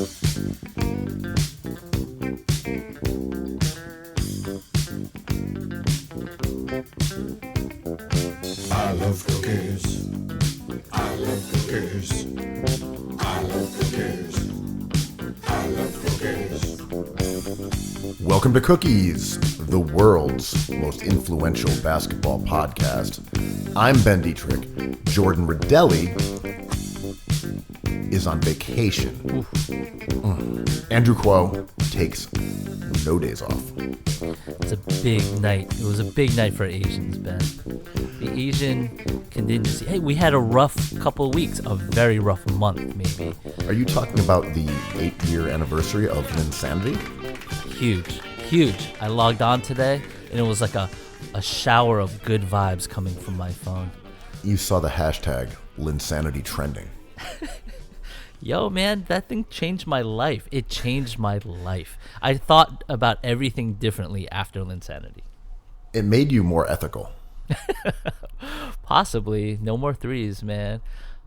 I love cookies. I love cookies. I love cookies. I love cookies. Welcome to Cookies, the world's most influential basketball podcast. I'm Ben Detrick. Jordan Redaelli is on vacation. Andrew Kuo takes no days off. It's a big night. It was a big night for Asians, Ben. The Asian contingency. Hey, we had a rough couple of weeks, a very rough month, maybe. Are you talking about the 8-year anniversary of Linsanity? Huge. I logged on today, and it was like a shower of good vibes coming from my phone. You saw the hashtag Linsanity trending. Yo, man, that thing changed my life. It changed my life. I thought about everything differently after Linsanity. It made you more ethical. Possibly. No more threes, man.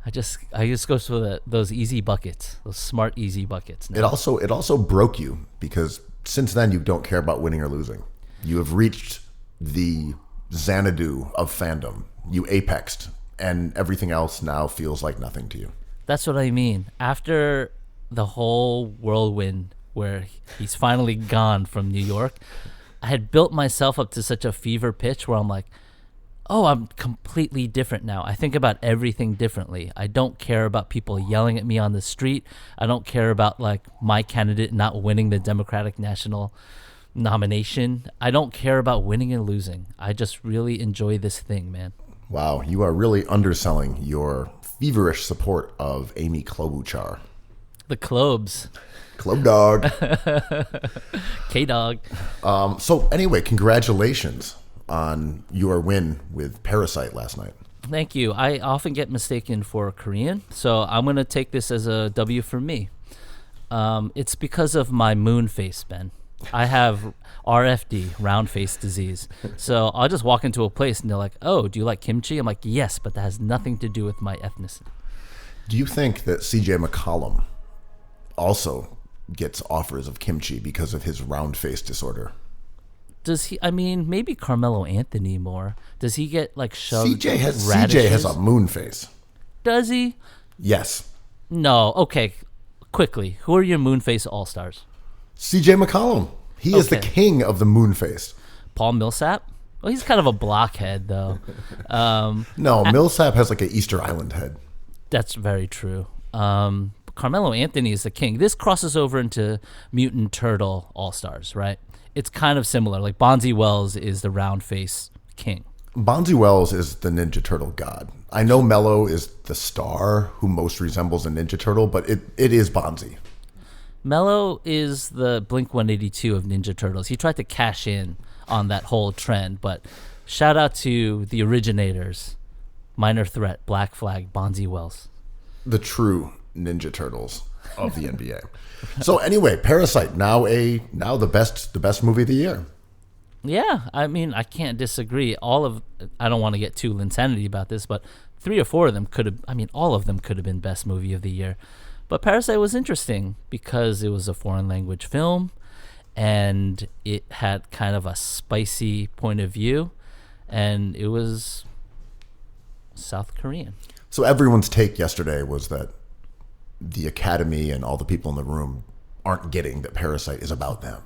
I just go for those easy buckets, those smart easy buckets. Now. It also broke you because since then you don't care about winning or losing. You have reached the Xanadu of fandom. You apexed, and everything else now feels like nothing to you. That's what I mean. After the whole whirlwind where he's finally gone from New York, I had built myself up to such a fever pitch where I'm like, oh, I'm completely different now. I think about everything differently. I don't care about people yelling at me on the street. I don't care about like my candidate not winning the Democratic National nomination. I don't care about winning and losing. I just really enjoy this thing, man. Wow, you are really underselling your feverish support of Amy Klobuchar. The Klobes. Club dog. K-Dog. So anyway, congratulations on your win with Parasite last night. Thank you. I often get mistaken for Korean, so I'm going to take this as a W for me. It's because of my moon face, Ben. I have RFD, round face disease. So I'll just walk into a place and they're like, oh, do you like kimchi? I'm like, yes, but that has nothing to do with my ethnicity. Do you think that CJ McCollum also gets offers of kimchi because of his round face disorder? Does he? I mean, maybe Carmelo Anthony more. Does he get like shoved? CJ has a moon face. Does he? Yes. No. Okay. Quickly, who are your moon face all-stars? CJ McCollum. He is the king of the moon face. Paul Millsap? Well, he's kind of a blockhead, though. No, Millsap has like an Easter Island head. That's very true. Carmelo Anthony is the king. This crosses over into Mutant Turtle All-Stars, right? It's kind of similar. Like Bonzi Wells is the round face king. Bonzi Wells is the Ninja Turtle god. I know Mello is the star who most resembles a Ninja Turtle, but it is Bonzi. Mello is the Blink-182 of Ninja Turtles. He tried to cash in on that whole trend, but shout out to the originators, Minor Threat, Black Flag, Bonzi Wells. The true Ninja Turtles of the NBA. So anyway, Parasite, now the best movie of the year. Yeah, I mean, I can't disagree. I don't want to get too Linsanity about this, but 3 or 4 of them all of them could have been best movie of the year. But Parasite was interesting because it was a foreign language film and it had kind of a spicy point of view and it was South Korean. So everyone's take yesterday was that the Academy and all the people in the room aren't getting that Parasite is about them.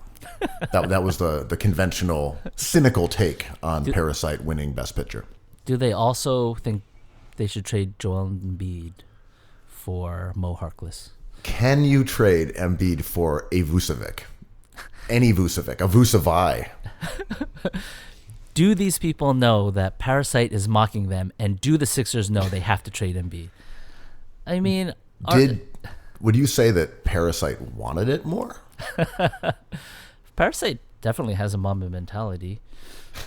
that was the conventional, cynical take on Parasite winning Best Picture. Do they also think they should trade Joel Embiid for Mo Harkless? Can you trade Embiid for a Vucevic? Any Vucevic, a Vucevi? Do these people know that Parasite is mocking them, and do the Sixers know they have to trade Embiid? I mean, would you say that Parasite wanted it more? Parasite definitely has a Mamba mentality.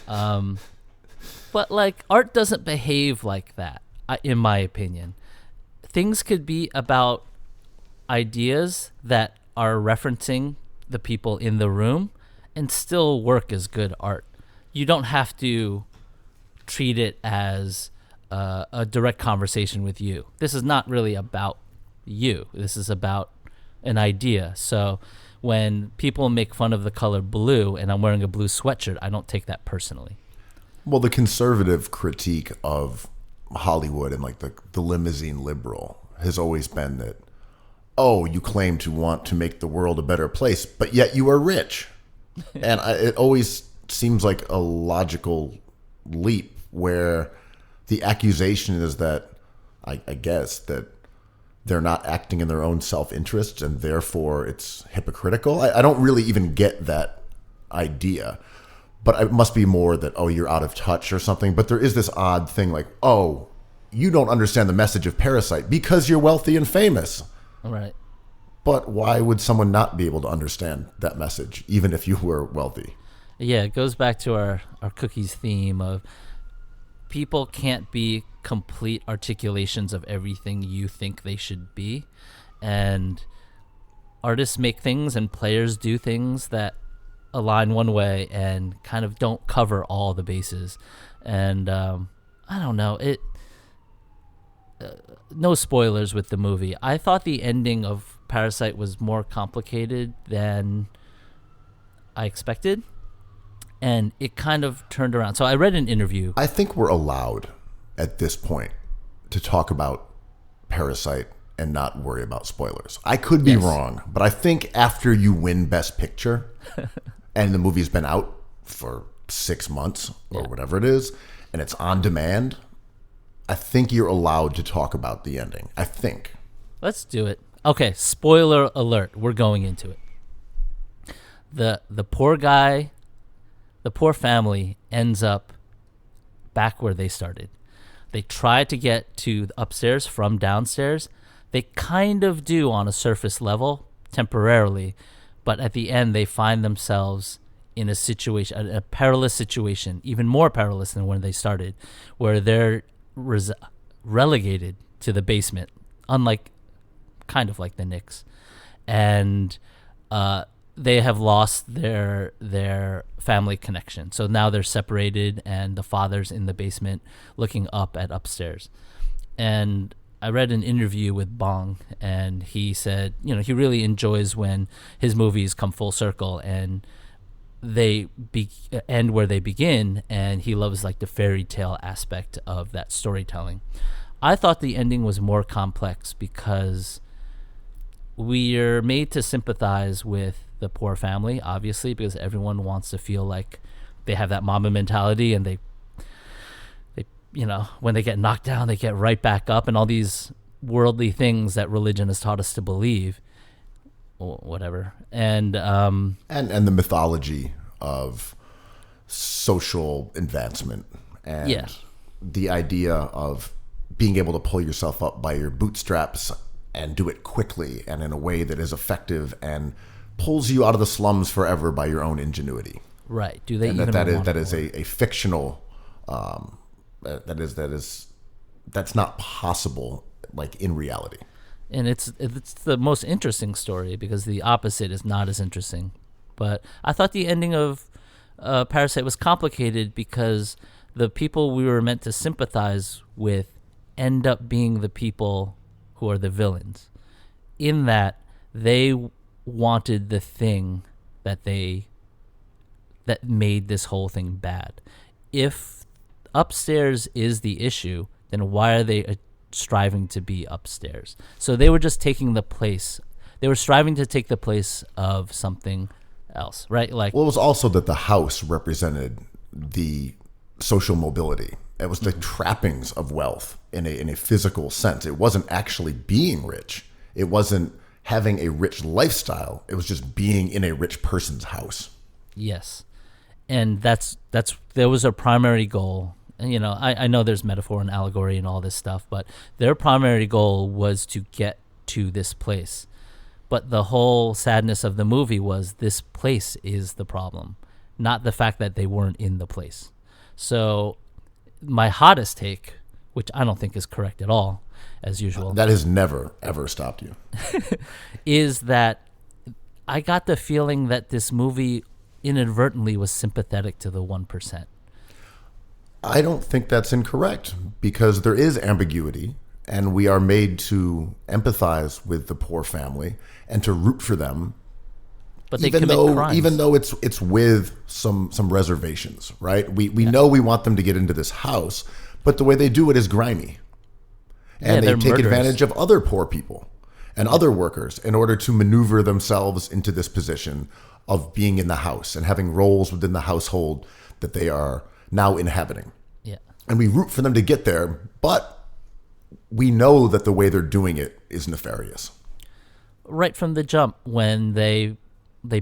But like art doesn't behave like that, in my opinion. Things could be about ideas that are referencing the people in the room and still work as good art. You don't have to treat it as a direct conversation with you. This is not really about you. This is about an idea. So when people make fun of the color blue and I'm wearing a blue sweatshirt, I don't take that personally. Well, the conservative critique of Hollywood and like the limousine liberal has always been that, oh, you claim to want to make the world a better place, but yet you are rich. And it always seems like a logical leap where the accusation is that, I guess, that they're not acting in their own self-interest and therefore it's hypocritical. I don't really even get that idea, but it must be more that, oh, you're out of touch or something. But there is this odd thing like, oh, you don't understand the message of Parasite because you're wealthy and famous. Right. But why would someone not be able to understand that message, even if you were wealthy? Yeah, it goes back to our cookies theme of people can't be complete articulations of everything you think they should be. And artists make things and players do things that align one way and kind of don't cover all the bases. And I don't know. No spoilers with the movie. I thought the ending of Parasite was more complicated than I expected. And it kind of turned around. So I read an interview. I think we're allowed at this point to talk about Parasite and not worry about spoilers. I could be wrong, but I think after you win Best Picture and the movie's been out for 6 months or whatever it is, and it's on demand, I think you're allowed to talk about the ending. I think. Let's do it. Okay, spoiler alert. We're going into it. The poor guy, the poor family ends up back where they started. They try to get to upstairs from downstairs. They kind of do on a surface level temporarily, but at the end they find themselves in a situation, a perilous situation, even more perilous than when they started, where they're relegated to the basement, kind of like the Knicks, and they have lost their family connection. So now they're separated, and the father's in the basement looking up at upstairs. And I read an interview with Bong, and he said, he really enjoys when his movies come full circle and they end where they begin, and he loves like the fairy tale aspect of that storytelling. I thought the ending was more complex because we're made to sympathize with the poor family, obviously, because everyone wants to feel like they have that Mamba mentality, and they when they get knocked down, they get right back up, and all these worldly things that religion has taught us to believe, or whatever. And the mythology of social advancement and the idea of being able to pull yourself up by your bootstraps and do it quickly and in a way that is effective and pulls you out of the slums forever by your own ingenuity. Right. Do they and even that is a fictional that's not possible like in reality. And it's the most interesting story because the opposite is not as interesting. But I thought the ending of Parasite was complicated because the people we were meant to sympathize with end up being the people who are the villains, in that they wanted the thing that made this whole thing bad. If upstairs is the issue, then why are they striving to be upstairs? So they were just taking the place. They were striving to take the place of something else, right? Like, well, it was also that the house represented the social mobility. It was the trappings of wealth in a physical sense. It wasn't actually being rich. It wasn't having a rich lifestyle. It was just being in a rich person's house. Yes. And there was a primary goal. And, I know there's metaphor and allegory and all this stuff, but their primary goal was to get to this place. But the whole sadness of the movie was this place is the problem, not the fact that they weren't in the place. So my hottest take, which I don't think is correct at all, as usual. That has never, ever stopped you. is that I got the feeling that this movie inadvertently was sympathetic to the 1%. I don't think that's incorrect because there is ambiguity and we are made to empathize with the poor family and to root for them, But they commit crimes. even though it's with some reservations, right? We know we want them to get into this house, but the way they do it is grimy. And they take advantage of other poor people and other workers in order to maneuver themselves into this position of being in the house and having roles within the household that they are now inhabiting. Yeah. And we root for them to get there, but we know that the way they're doing it is nefarious. Right from the jump, when they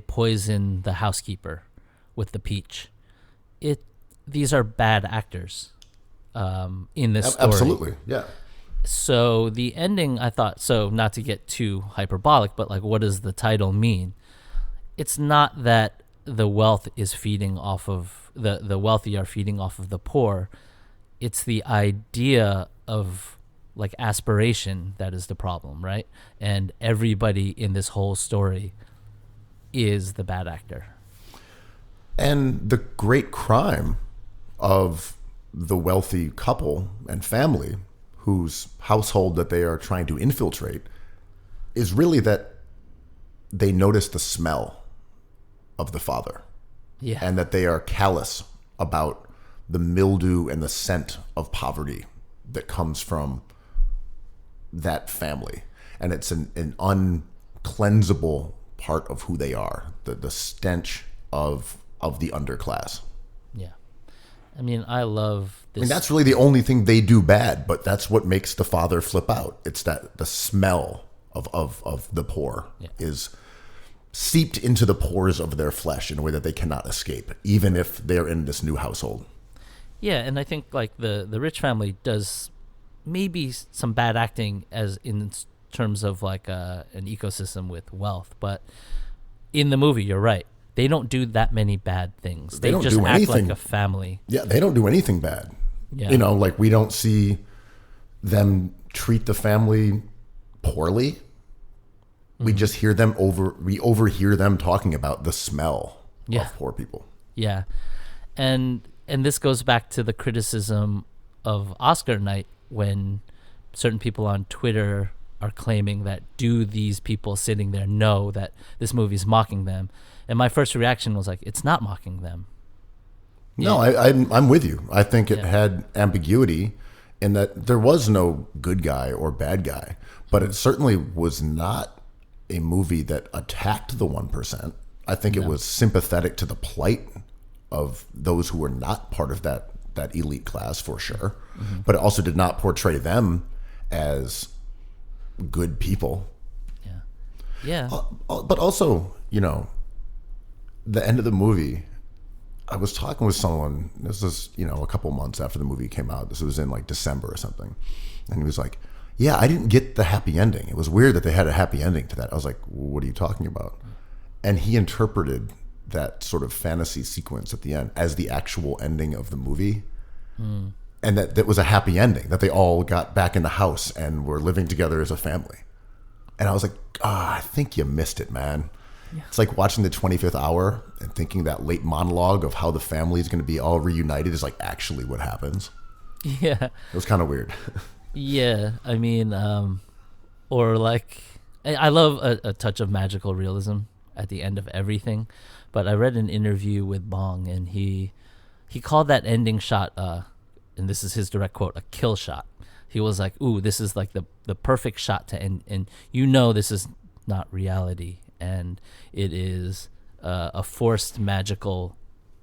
poison the housekeeper with the peach, these are bad actors in this story. Absolutely, yeah. So the ending, I thought, so not to get too hyperbolic, but like, what does the title mean? It's not that the wealth is feeding off of the wealthy are feeding off of the poor. It's the idea of like aspiration that is the problem, right? And everybody in this whole story is the bad actor. And the great crime of the wealthy couple and family whose household that they are trying to infiltrate is really that they notice the smell of the father. Yeah. And that they are callous about the mildew and the scent of poverty that comes from that family. And it's an uncleansable part of who they are, the stench of the underclass. Yeah. I mean, I love this. I mean, that's really the only thing they do bad, but that's what makes the father flip out. It's that the smell of the poor is seeped into the pores of their flesh in a way that they cannot escape, even if they're in this new household. Yeah, and I think like the rich family does maybe some bad acting as in terms of like an ecosystem with wealth, but in the movie, you're right. They don't do that many bad things. They don't just do act anything. like a family. Yeah, they don't do anything bad. Yeah. You know, like we don't see them treat the family poorly. We just hear them we overhear them talking about the smell of poor people. Yeah. And this goes back to the criticism of Oscar night when certain people on Twitter are claiming that do these people sitting there know that this movie is mocking them? And my first reaction was like, it's not mocking them. No, I'm with you. I think it had ambiguity in that there was no good guy or bad guy, but it certainly was not a movie that attacked the 1%. I think it was sympathetic to the plight of those who were not part of that elite class for sure, but it also did not portray them as good people. Yeah. But also, you know, the end of the movie, I was talking with someone, this is, you know, a couple months after the movie came out. This was in like December or something. And he was like, yeah, I didn't get the happy ending. It was weird that they had a happy ending to that. I was like, what are you talking about? And he interpreted that sort of fantasy sequence at the end as the actual ending of the movie. And that was a happy ending, that they all got back in the house and were living together as a family. And I was like, I think you missed it, man. Yeah. It's like watching the 25th Hour and thinking that late monologue of how the family is going to be all reunited is like actually what happens. Yeah. It was kind of weird. Yeah. I mean, or like, I love a touch of magical realism at the end of everything. But I read an interview with Bong, and he called that ending shot, and this is his direct quote, a kill shot. He was like, ooh, this is like the perfect shot to end. And you know this is not reality. And it is a forced magical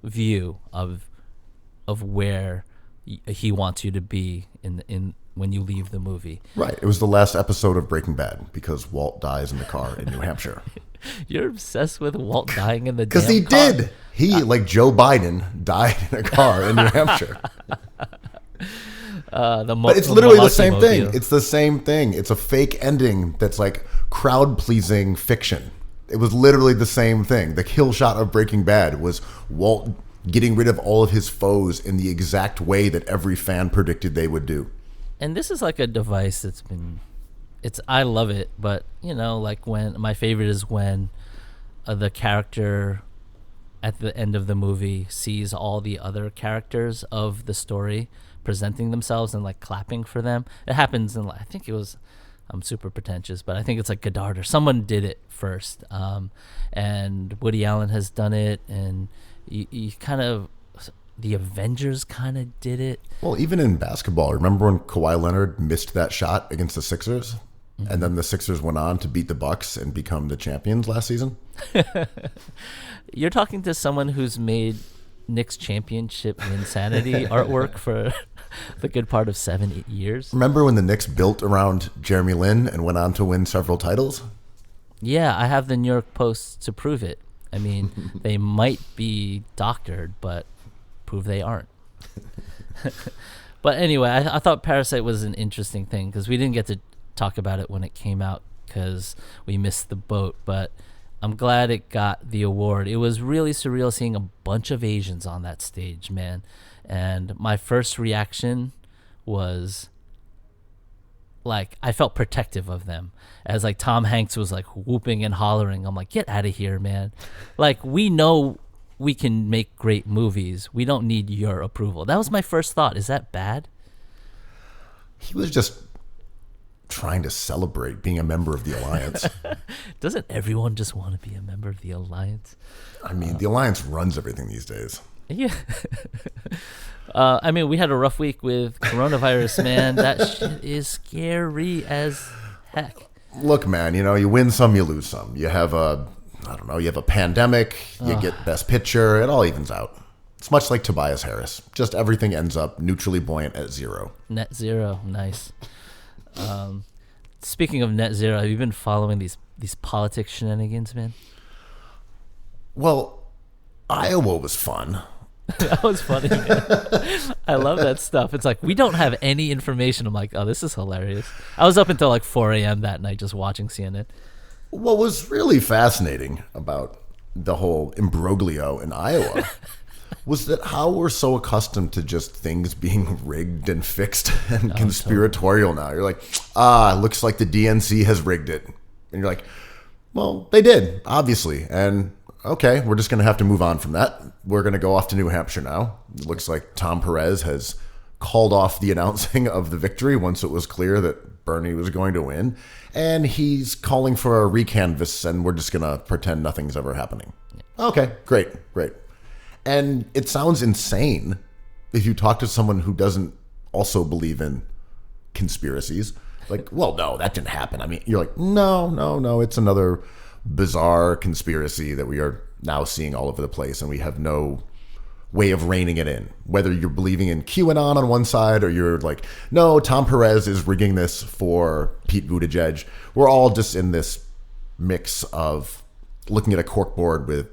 view of where he wants you to be in when you leave the movie. Right. It was the last episode of Breaking Bad because Walt dies in the car in New Hampshire. You're obsessed with Walt dying in the damn because he car? did. He, like Joe Biden, died in a car in New Hampshire. But it's literally the same thing. It's the same thing. It's a fake ending that's like crowd-pleasing fiction. It was literally the same thing. The kill shot of Breaking Bad was Walt getting rid of all of his foes in the exact way that every fan predicted they would do. And this is like a device that's been... I love it, but, you know, like when... My favorite is when the character at the end of the movie sees all the other characters of the story, presenting themselves and like clapping for them. It happens in, I think it was, I'm super pretentious, but I think it's like Godard or someone did it first. And Woody Allen has done it, and you kind of, the Avengers kind of did it. Well, even in basketball, remember when Kawhi Leonard missed that shot against the Sixers? Mm-hmm. And then the Sixers went on to beat the Bucks and become the champions last season? You're talking to someone who's made Knicks championship insanity artwork for the good part of 7-8 years. Remember when the Knicks built around Jeremy Lin and went on to win several titles? Yeah, I have the New York Post to prove it. I mean, they might be doctored, but prove they aren't. But anyway, I thought Parasite was an interesting thing because we didn't get to talk about it when it came out because we missed the boat, but I'm glad it got the award. It was really surreal seeing a bunch of Asians on that stage, man. And my first reaction was like, I felt protective of them as like Tom Hanks was like whooping and hollering. I'm like, get out of here, man. Like, we know we can make great movies. We don't need your approval. That was my first thought. Is that bad? He was just trying to celebrate being a member of the Alliance. Doesn't everyone just want to be a member of the Alliance? I mean, the Alliance runs everything these days. Yeah. I mean, we had a rough week with coronavirus, man. That shit is scary as heck. Look, man, you win some, you lose some. You have you have a pandemic, you get Best Picture, it all evens out. It's much like Tobias Harris. Just everything ends up neutrally buoyant at zero. Net zero, nice. Speaking of net zero, have you been following these politics shenanigans, man? Well, Iowa was fun. That was funny, man. I love that stuff. It's like, we don't have any information. I'm like, oh, this is hilarious. I was up until like 4 a.m. that night just watching CNN. What was really fascinating about the whole imbroglio in Iowa was that how we're so accustomed to just things being rigged and fixed and conspiratorial now. You're like, looks like the DNC has rigged it. And you're like, well, they did, obviously. And okay, we're just going to have to move on from that. We're going to go off to New Hampshire now. It looks like Tom Perez has called off the announcing of the victory once it was clear that Bernie was going to win. And he's calling for a recanvass, and we're just going to pretend nothing's ever happening. Okay, great. And it sounds insane if you talk to someone who doesn't also believe in conspiracies. Like, well, no, that didn't happen. I mean, you're like, no, it's another bizarre conspiracy that we are now seeing all over the place, and we have no way of reining it in. Whether you're believing in QAnon on one side or you're like, no, Tom Perez is rigging this for Pete Buttigieg. We're all just in this mix of looking at a corkboard with,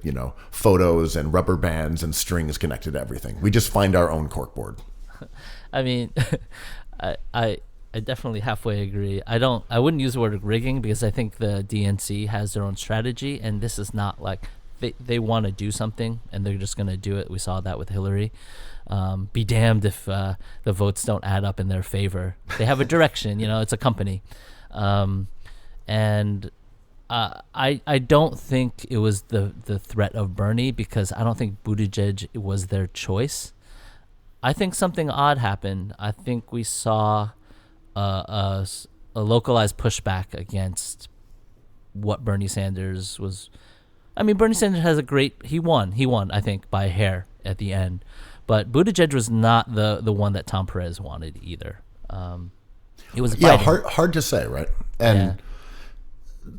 photos and rubber bands and strings connected to everything. We just find our own corkboard. I mean, I definitely halfway agree. I wouldn't use the word rigging because I think the DNC has their own strategy, and this is not like they want to do something and they're just going to do it. We saw that with Hillary. Be damned if the votes don't add up in their favor. They have a direction, it's a company. And I don't think it was the threat of Bernie because I don't think Buttigieg was their choice. I think something odd happened. I think we saw a localized pushback against what Bernie Sanders was. I mean, Bernie Sanders has he won, I think, by a hair at the end. But Buttigieg was not the one that Tom Perez wanted either. It was Biden. Hard to say, right? And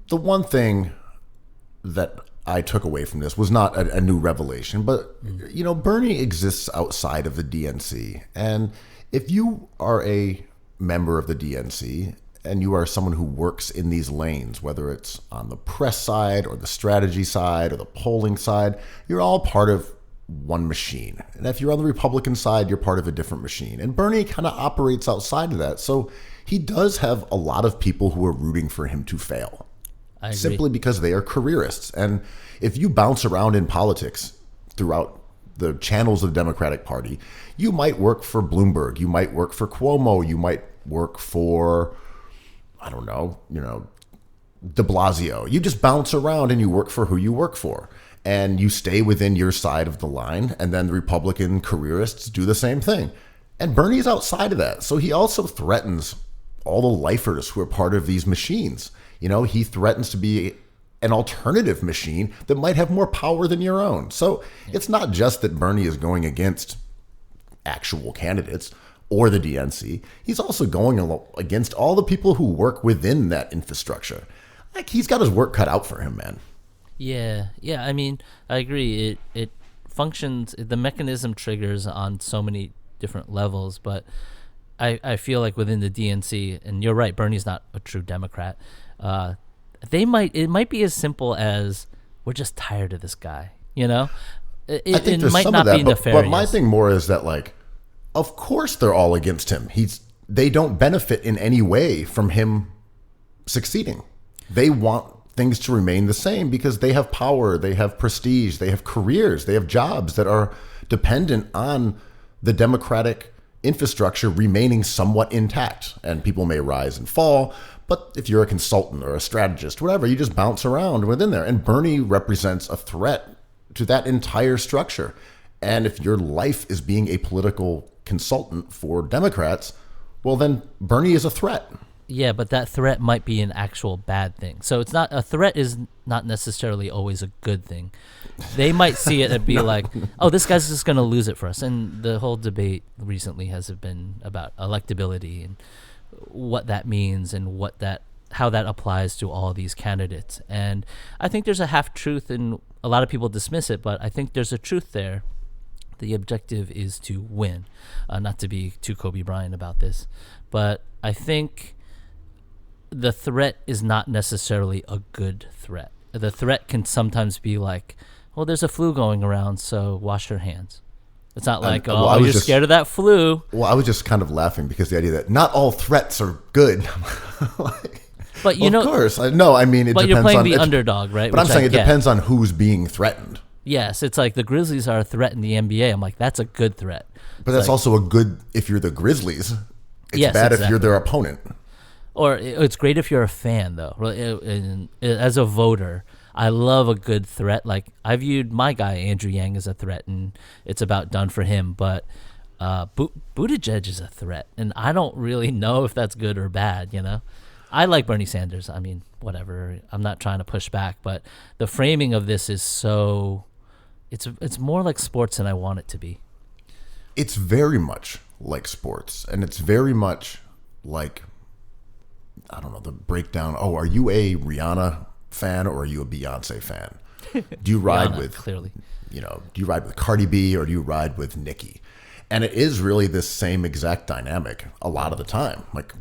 the one thing that I took away from this was not a new revelation, but, Bernie exists outside of the DNC. And if you are a member of the DNC and you are someone who works in these lanes, whether it's on the press side or the strategy side or the polling side, you're all part of one machine. And if you're on the Republican side, you're part of a different machine. And Bernie kind of operates outside of that. So he does have a lot of people who are rooting for him to fail. I agree. Simply because they are careerists. And if you bounce around in politics throughout the channels of the Democratic Party, you might work for Bloomberg, you might work for Cuomo, you might work for, I don't know, de Blasio. You just bounce around and you work for who you work for. And you stay within your side of the line. And then the Republican careerists do the same thing. And Bernie's outside of that. So he also threatens all the lifers who are part of these machines. You know, he threatens to be an alternative machine that might have more power than your own. So it's not just that Bernie is going against actual candidates or the DNC. He's also going against all the people who work within that infrastructure. Like, he's got his work cut out for him, man. Yeah. I mean, I agree. It functions. The mechanism triggers on so many different levels, but I feel like within the DNC, and you're right, Bernie's not a true Democrat. It might be as simple as, we're just tired of this guy. You know, I think it there's might some not of that, be nefarious. but my thing more is that, like, of course they're all against him. They don't benefit in any way from him succeeding. They want things to remain the same because they have power, they have prestige, they have careers, they have jobs that are dependent on the democratic infrastructure remaining somewhat intact. And people may rise and fall, but if you're a consultant or a strategist, whatever, you just bounce around within there. And Bernie represents a threat to that entire structure. And if your life is being a political consultant for Democrats, well, then Bernie is a threat. Yeah, but that threat might be an actual bad thing. So it's not, a threat is not necessarily always a good thing. They might see it and be like, oh, this guy's just going to lose it for us. And the whole debate recently has been about electability and what that means and how that applies to all these candidates. And I think there's a half truth, and a lot of people dismiss it, but I think there's a truth there. The objective is to win, not to be too Kobe Bryant about this, but I think the threat is not necessarily a good threat. The threat can sometimes be like, well, there's a flu going around, so wash your hands. It's not like, you're scared of that flu. Well, I was just kind of laughing because the idea that not all threats are good. But you know, of course, it depends. But you're playing the underdog, right? But I'm saying it depends on who's being threatened. Yes, it's like the Grizzlies are a threat in the NBA. I'm like, that's a good threat. But that's also a good if you're the Grizzlies. It's bad if you're their opponent. Or it's great if you're a fan, though. As a voter, I love a good threat. Like, I viewed my guy, Andrew Yang, as a threat, and it's about done for him. But Buttigieg is a threat, and I don't really know if that's good or bad, you know? I like Bernie Sanders. I mean, whatever. I'm not trying to push back, but the framing of this is so... It's more like sports than I want it to be. It's very much like sports, and it's very much like, I don't know, the breakdown. Oh, are you a Rihanna fan or are you a Beyonce fan? Do you ride Rihanna, with, clearly, do you ride with Cardi B or do you ride with Nicki? And it is really this same exact dynamic a lot of the time. Like,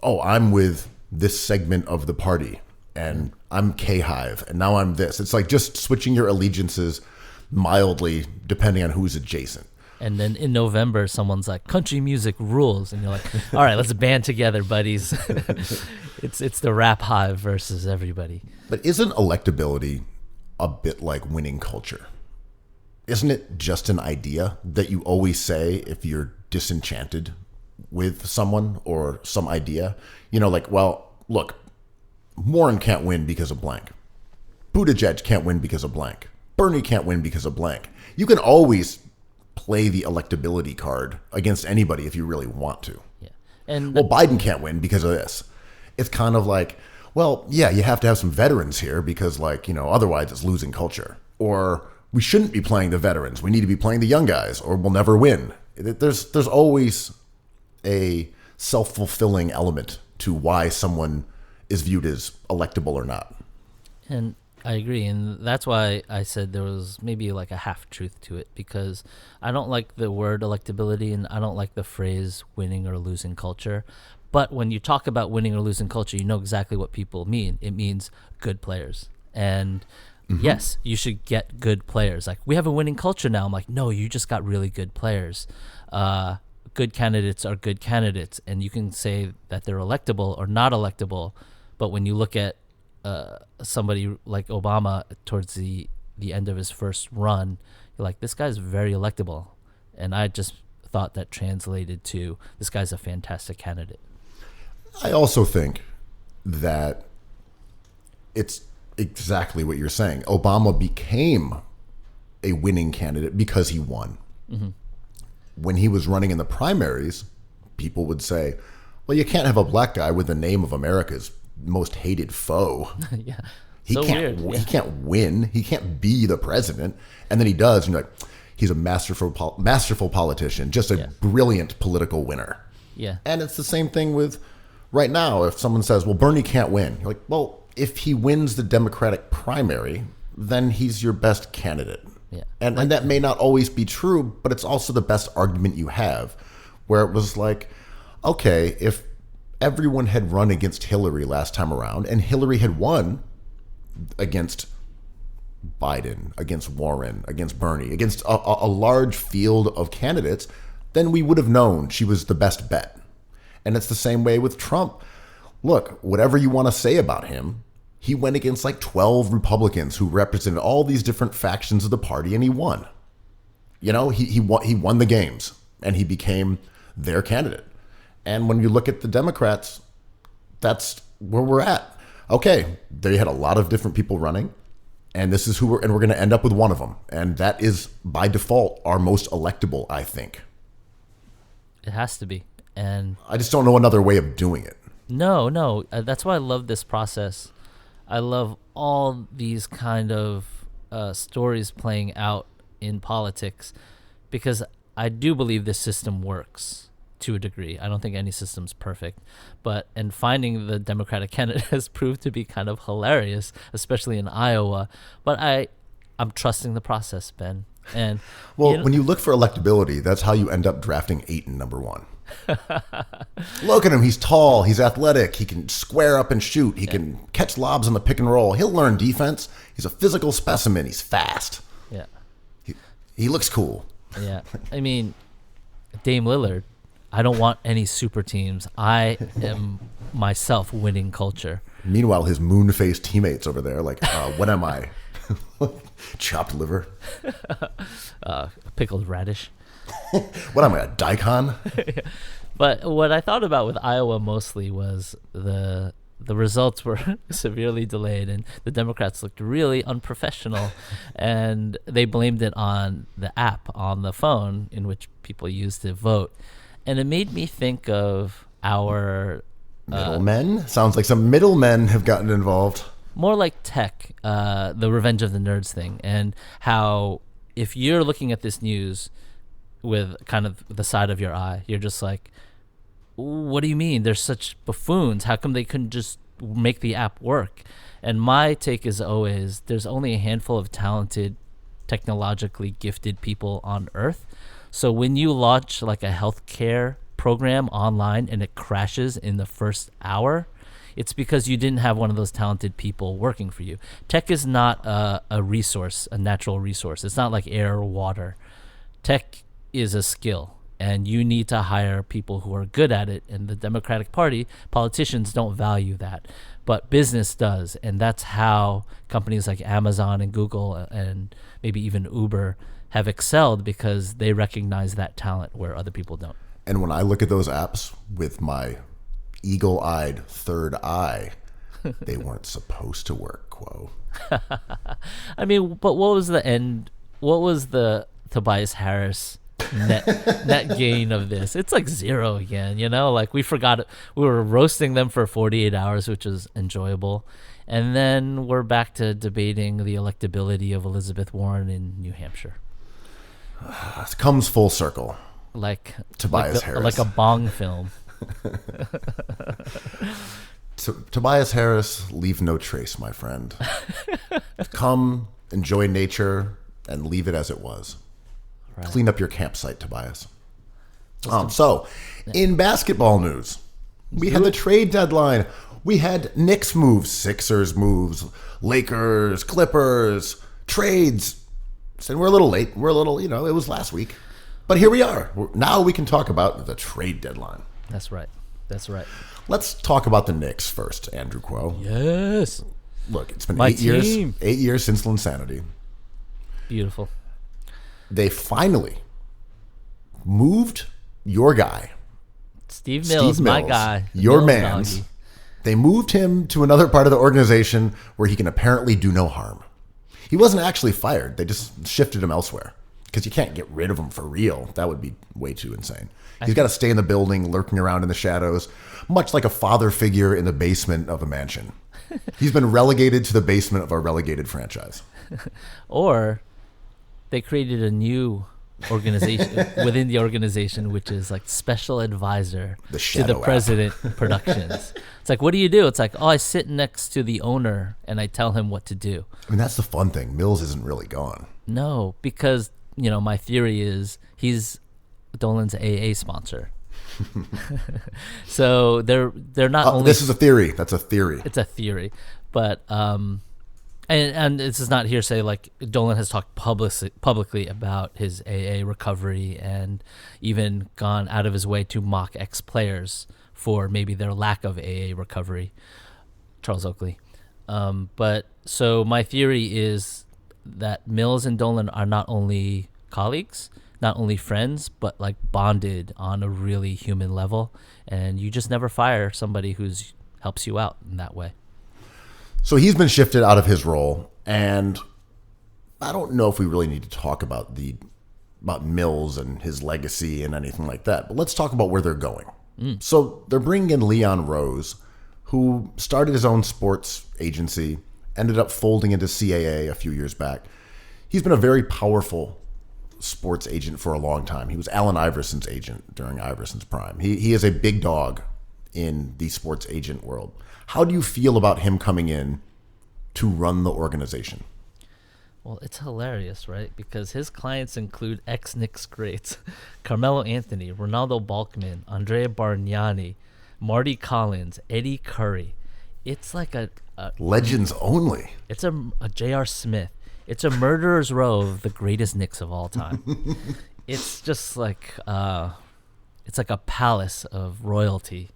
oh, I'm with this segment of the party and I'm K-Hive and now I'm this. It's like just switching your allegiances mildly depending on who's adjacent. And then in November, someone's like, country music rules. And you're like, all right, let's band together, buddies. It's the rap hive versus everybody. But isn't electability a bit like winning culture? Isn't it just an idea that you always say if you're disenchanted with someone or some idea? You know, like, well, look, Warren can't win because of blank. Buttigieg can't win because of blank. Bernie can't win because of blank. You can always play the electability card against anybody if you really want to. Yeah. And well, Biden can't win because of this. It's kind of like, well, yeah, you have to have some veterans here because, like, otherwise it's losing culture. Or we shouldn't be playing the veterans. We need to be playing the young guys or we'll never win. There's always a self-fulfilling element to why someone is viewed as electable or not. And I agree, and that's why I said there was maybe like a half-truth to it, because I don't like the word electability and I don't like the phrase winning or losing culture. But when you talk about winning or losing culture, you know exactly what people mean. It means good players. And yes, you should get good players. Like, we have a winning culture now. I'm like, no, you just got really good players. Good candidates are good candidates, and you can say that they're electable or not electable. But when you look at somebody like Obama towards the end of his first run, you're like, this guy's very electable. And I just thought that translated to, this guy's a fantastic candidate. I also think that it's exactly what you're saying. Obama became a winning candidate because he won. when he was running in the primaries, people would say, well, you can't have a black guy with the name of America's most hated foe. Yeah. He So can't. weird. He can't win. He can't be the president. And then he does. And you're like, he's a masterful politician, just a brilliant political winner. Yeah. And it's the same thing with right now. If someone says, well, Bernie can't win, you're like, well, if he wins the Democratic primary, then he's your best candidate. Yeah. And that may not always be true, but it's also the best argument you have, where it was like, okay, if everyone had run against Hillary last time around and Hillary had won against Biden, against Warren, against Bernie, against a large field of candidates, then we would have known she was the best bet. And it's the same way with Trump. Look, whatever you want to say about him, he went against like 12 Republicans who represented all these different factions of the party, and he won. You know, he won the games, and he became their candidate. And when you look at the Democrats, that's where we're at. Okay, they had a lot of different people running, and this is who we're going to end up with one of them. And that is, by default, our most electable, I think. It has to be. And I just don't know another way of doing it. no. That's why I love this process. I love all these kind of stories playing out in politics, because I do believe this system works to a degree. I don't think any system's perfect, and finding the Democratic candidate has proved to be kind of hilarious, especially in Iowa. But I'm trusting the process, Ben. And well, when you look for electability, that's how you end up drafting Ayton number 1. Look at him. He's tall. He's athletic. He can square up and shoot. He can catch lobs on the pick and roll. He'll learn defense. He's a physical specimen. He's fast. Yeah. He looks cool. Yeah. I mean, Dame Lillard, I don't want any super teams. I am myself winning culture. Meanwhile, his moon-faced teammates over there, like, what am I? Chopped liver. Pickled radish. What am I, a daikon? But what I thought about with Iowa mostly was the results were severely delayed, and the Democrats looked really unprofessional, and they blamed it on the app on the phone in which people use to vote. And it made me think of our middlemen? Sounds like some middlemen have gotten involved. More like tech, the Revenge of the Nerds thing, and how if you're looking at this news with kind of the side of your eye, you're just like, what do you mean? They're such buffoons. How come they couldn't just make the app work? And my take is always, there's only a handful of talented, technologically gifted people on Earth. So when you launch like a healthcare program online and it crashes in the first hour, it's because you didn't have one of those talented people working for you. Tech is not a resource, a natural resource. It's not like air or water. Tech is a skill, and you need to hire people who are good at it. And the Democratic Party, politicians don't value that, but business does. And that's how companies like Amazon and Google and maybe even Uber have excelled, because they recognize that talent where other people don't. And when I look at those apps with my eagle-eyed third eye, they weren't supposed to work, Kuo. I mean, but what was the end? What was the Tobias Harris net gain of this? It's like zero again, you know? Like, we forgot it. We were roasting them for 48 hours, which was enjoyable. And then we're back to debating the electability of Elizabeth Warren in New Hampshire. It comes full circle. Like Tobias Harris. Like a Bong film. Tobias Harris, leave no trace, my friend. Come, enjoy nature, and leave it as it was. Right. Clean up your campsite, Tobias. In basketball news, we had the trade deadline. We had Knicks moves, Sixers moves, Lakers, Clippers, trades. And we're a little late. We're a little, it was last week. But here we are. Now we can talk about the trade deadline. That's right. Let's talk about the Knicks first, Andrew Kuo. Yes. Look, it's been My 8 years. team. 8 years since Linsanity. Beautiful. They finally moved your guy. Steve Mills, my guy. Your Mills man's. doggy. They moved him to another part of the organization where he can apparently do no harm. He wasn't actually fired. They just shifted him elsewhere. because you can't get rid of him for real. That would be way too insane. He's got to stay in the building, lurking around in the shadows, much like a father figure in the basement of a mansion. He's been relegated to the basement of a relegated franchise. Or they created a new organization within the organization, which is like special advisor to the president Productions. It's like, what do you do? It's like, oh, I sit next to the owner and I tell him what to do. I mean, that's the fun thing. Mills isn't really gone. No, because, you know, my theory is he's Dolan's AA sponsor. So they're not only... This is a theory. That's a theory. It's a theory. But, and this is not hearsay. Like, Dolan has talked publicly about his AA recovery and even gone out of his way to mock ex-players for maybe their lack of AA recovery. Charles Oakley. But so my theory is that Mills and Dolan are not only colleagues, not only friends, but like bonded on a really human level. And you just never fire somebody who's helps you out in that way. So he's been shifted out of his role, and I don't know if we really need to talk about Mills and his legacy and anything like that. But let's talk about where they're going. So they're bringing in Leon Rose, who started his own sports agency, ended up folding into CAA a few years back. He's been a very powerful sports agent for a long time. He was Allen Iverson's agent during Iverson's prime. He is a big dog in the sports agent world. How do you feel about him coming in to run the organization? Well, it's hilarious, right? Because his clients include ex-Knicks greats Carmelo Anthony, Ronaldo Balkman, Andrea Bargnani, Marty Collins, Eddie Curry. It's like a legends only. It's a J.R. Smith. It's a murderer's row of the greatest Knicks of all time. It's just like it's like a palace of royalty.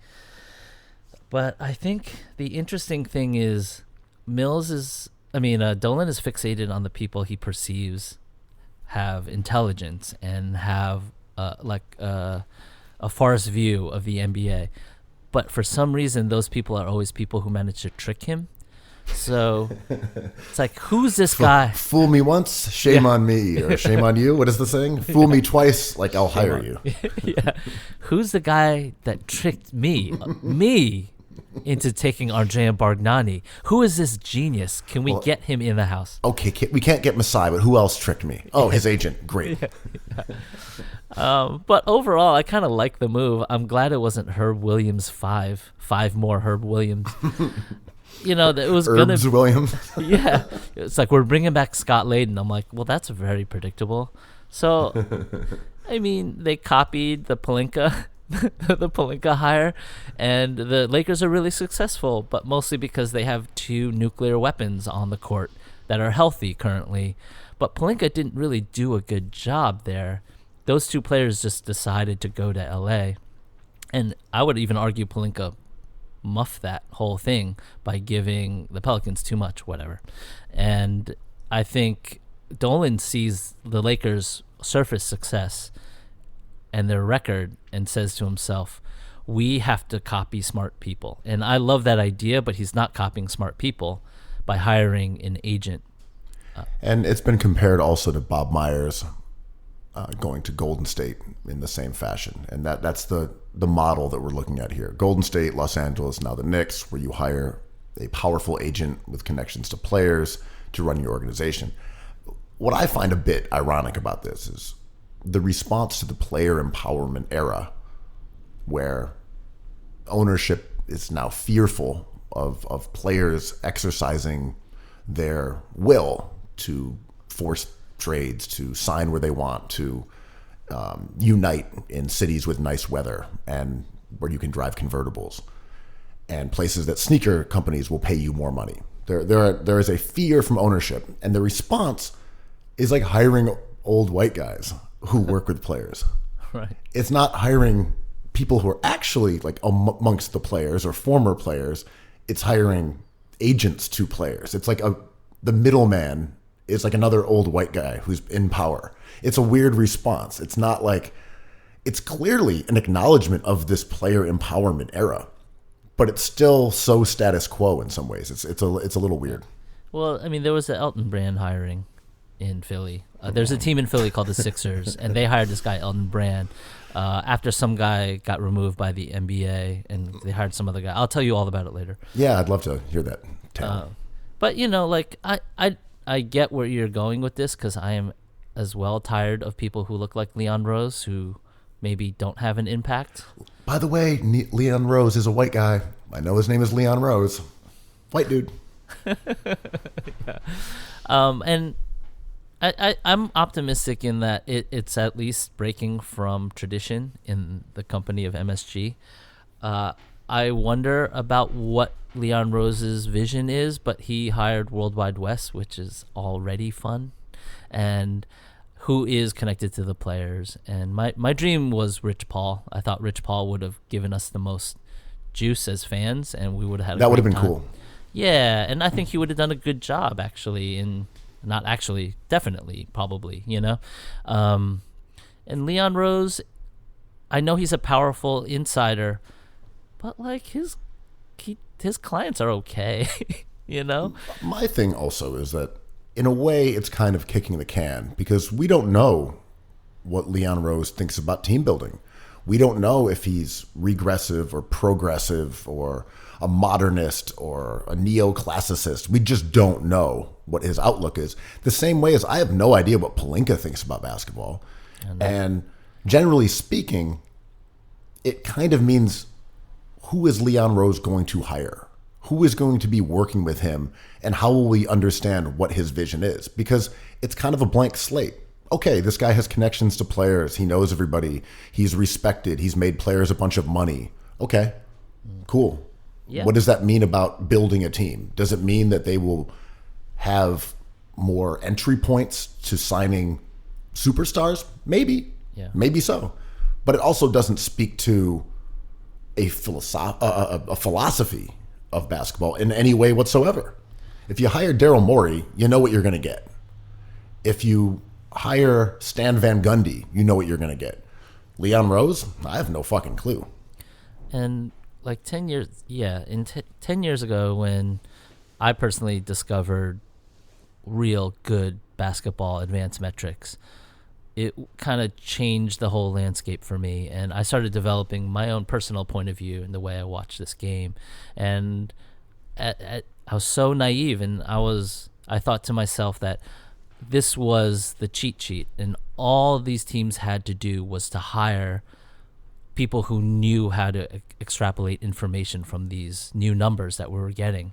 But I think the interesting thing is Dolan is fixated on the people he perceives have intelligence and have a farce view of the NBA. But for some reason, those people are always people who manage to trick him. So it's like, who's this guy? Fool me once, shame on me, or shame on you. What is the saying? Fool me twice, like I'll hire you. Yeah. Who's the guy that tricked me into taking Andrea Bargnani? Who is this genius? Can we get him in the house? Okay, we can't get Masai, but who else tricked me? Oh, his agent. Great. But overall, I kind of like the move. I'm glad it wasn't Herb Williams five more Herb Williams. You know, it was going to... Williams? Yeah. It's like, we're bringing back Scott Layden. I'm like, well, that's very predictable. So, I mean, they copied the Pelinka the Pelinka hire, and the Lakers are really successful, but mostly because they have two nuclear weapons on the court that are healthy currently. But Pelinka didn't really do a good job there. Those two players just decided to go to LA, and I would even argue Pelinka muffed that whole thing by giving the Pelicans too much, whatever. And I think Dolan sees the Lakers' surface success and their record and says to himself, we have to copy smart people. And I love that idea, but he's not copying smart people by hiring an agent. And it's been compared also to Bob Myers going to Golden State in the same fashion. And that's the model that we're looking at here. Golden State, Los Angeles, now the Knicks, where you hire a powerful agent with connections to players to run your organization. What I find a bit ironic about this is the response to the player empowerment era, where ownership is now fearful of players exercising their will to force trades, to sign where they want, to unite in cities with nice weather and where you can drive convertibles, and places that sneaker companies will pay you more money. There is a fear from ownership, and the response is like hiring old white guys who work with players. Right. It's not hiring people who are actually like amongst the players or former players. It's hiring agents to players. It's like the middleman is like another old white guy who's in power. It's a weird response. It's not like, it's clearly an acknowledgement of this player empowerment era, but it's still so status quo in some ways. It's a little weird. Well, I mean, there was the Elton Brand hiring in Philly. There's a team in Philly called the Sixers, and they hired this guy Elton Brand after some guy got removed by the NBA, and they hired some other guy. I'll tell you all about it later. Yeah, I'd love to hear that tale. But like I get where you're going with this, because I am as well tired of people who look like Leon Rose who maybe don't have an impact. By the way, Leon Rose is a white guy. I know his name is Leon Rose. White dude. Yeah. And I'm optimistic in that it's at least breaking from tradition in the company of MSG. I wonder about what Leon Rose's vision is, but he hired World Wide West, which is already fun, and who is connected to the players. And my dream was Rich Paul. I thought Rich Paul would have given us the most juice as fans, and we would have had that would have been cool. Yeah, and I think he would have done a good job, actually, definitely, probably, And Leon Rose, I know he's a powerful insider, but like his clients are okay, My thing also is that in a way it's kind of kicking the can, because we don't know what Leon Rose thinks about team building. We don't know if he's regressive or progressive or a modernist or a neoclassicist. We just don't know what his outlook is. The same way as I have no idea what Pelinka thinks about basketball. And generally speaking, it kind of means, who is Leon Rose going to hire? Who is going to be working with him? And how will we understand what his vision is? Because it's kind of a blank slate. Okay, this guy has connections to players. He knows everybody. He's respected. He's made players a bunch of money. Okay, cool. Yeah. What does that mean about building a team? Does it mean that they will have more entry points to signing superstars? Maybe. Yeah. Maybe so. But it also doesn't speak to a philosophy of basketball in any way whatsoever. If you hire Daryl Morey, you know what you're going to get. If you hire Stan Van Gundy, you know what you're going to get. Leon Rose, I have no fucking clue. And like 10 years, 10 years ago, when I personally discovered real good basketball advanced metrics, it kind of changed the whole landscape for me. And I started developing my own personal point of view in the way I watch this game. And I was so naive, and I thought to myself that this was the cheat sheet, and all these teams had to do was to hire people who knew how to extrapolate information from these new numbers that we were getting.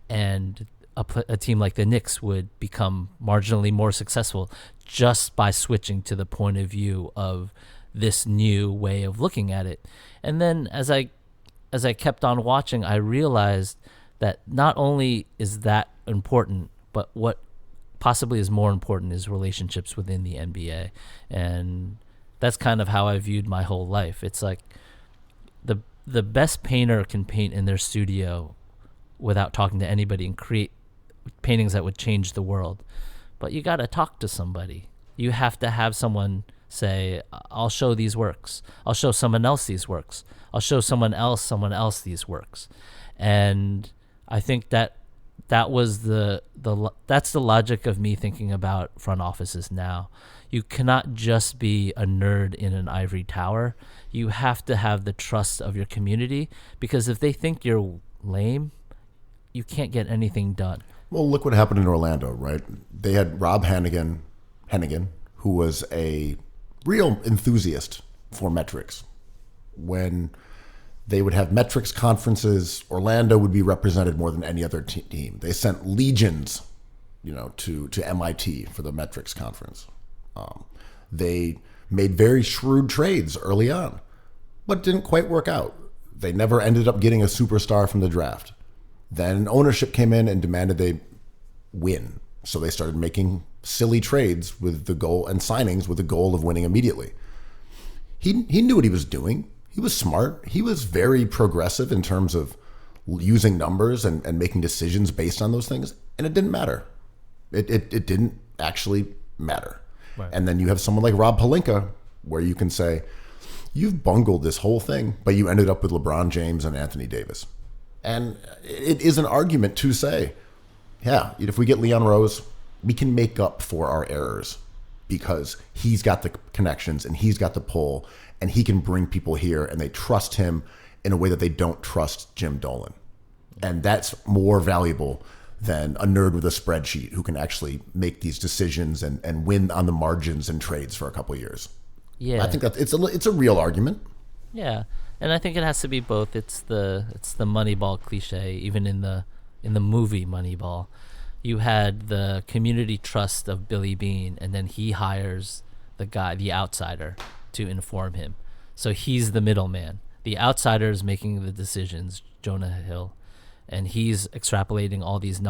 And a team like the Knicks would become marginally more successful just by switching to the point of view of this new way of looking at it. And then as I kept on watching, I realized that not only is that important, but what possibly is more important is relationships within the NBA. And that's kind of how I viewed my whole life. It's like the best painter can paint in their studio without talking to anybody and create paintings that would change the world. But you got to talk to somebody. You have to have someone say, I'll show these works. I'll show someone else these works. I'll show someone else these works. And I think that was that's the logic of me thinking about front offices now. You cannot just be a nerd in an ivory tower. You have to have the trust of your community, because if they think you're lame, you can't get anything done. Well, look what happened in Orlando, right? They had Rob Hennigan, who was a real enthusiast for metrics. When they would have metrics conferences, Orlando would be represented more than any other team. They sent legions, to MIT for the metrics conference. They made very shrewd trades early on, but it didn't quite work out. They never ended up getting a superstar from the draft. Then ownership came in and demanded they win. So they started making silly trades with the goal and signings with the goal of winning immediately. He knew what he was doing. He was smart. He was very progressive in terms of using numbers and making decisions based on those things. And it didn't matter. It didn't actually matter. Right. And then you have someone like Rob Pelinka, where you can say, you've bungled this whole thing, but you ended up with LeBron James and Anthony Davis. And it is an argument to say, yeah, if we get Leon Rose, we can make up for our errors. because he's got the connections and he's got the pull and he can bring people here and they trust him in a way that they don't trust Jim Dolan. And that's more valuable than a nerd with a spreadsheet who can actually make these decisions and win on the margins and trades for a couple of years. Yeah. I think that it's a real argument. Yeah. And I think it has to be both. It's the Moneyball cliche, even in the movie Moneyball. You had the community trust of Billy Beane, and then he hires the outsider, to inform him. So he's the middleman. The outsider is making the decisions, Jonah Hill, and he's extrapolating all these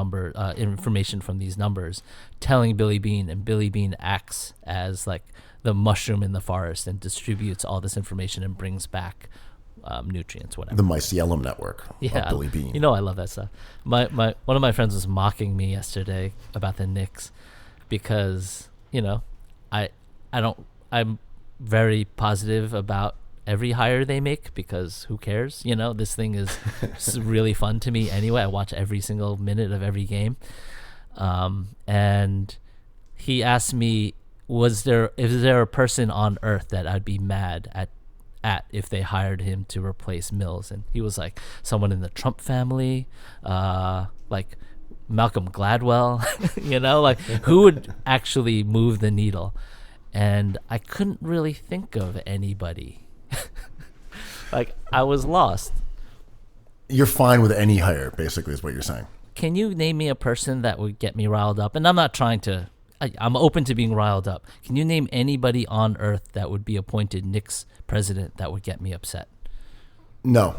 information from these numbers, telling Billy Beane, and Billy Beane acts as like the mushroom in the forest and distributes all this information and brings back nutrients, whatever. The mycelium network Yeah, of Billy Beane. You know, I love that stuff. My one of my friends was mocking me yesterday about the Knicks because, you know, I'm very positive about every hire they make because who cares? You know, this thing is really fun to me anyway. I watch every single minute of every game. And he asked me, is there a person on earth that I'd be mad at if they hired him to replace Mills? And he was like, someone in the Trump family, like Malcolm Gladwell, you know, like who would actually move the needle? And I couldn't really think of anybody. Like, I was lost. You're fine with any hire, basically, is what you're saying. Can you name me a person that would get me riled up? And I'm not trying to, I'm open to being riled up. Can you name anybody on earth that would be appointed Knicks president that would get me upset? No.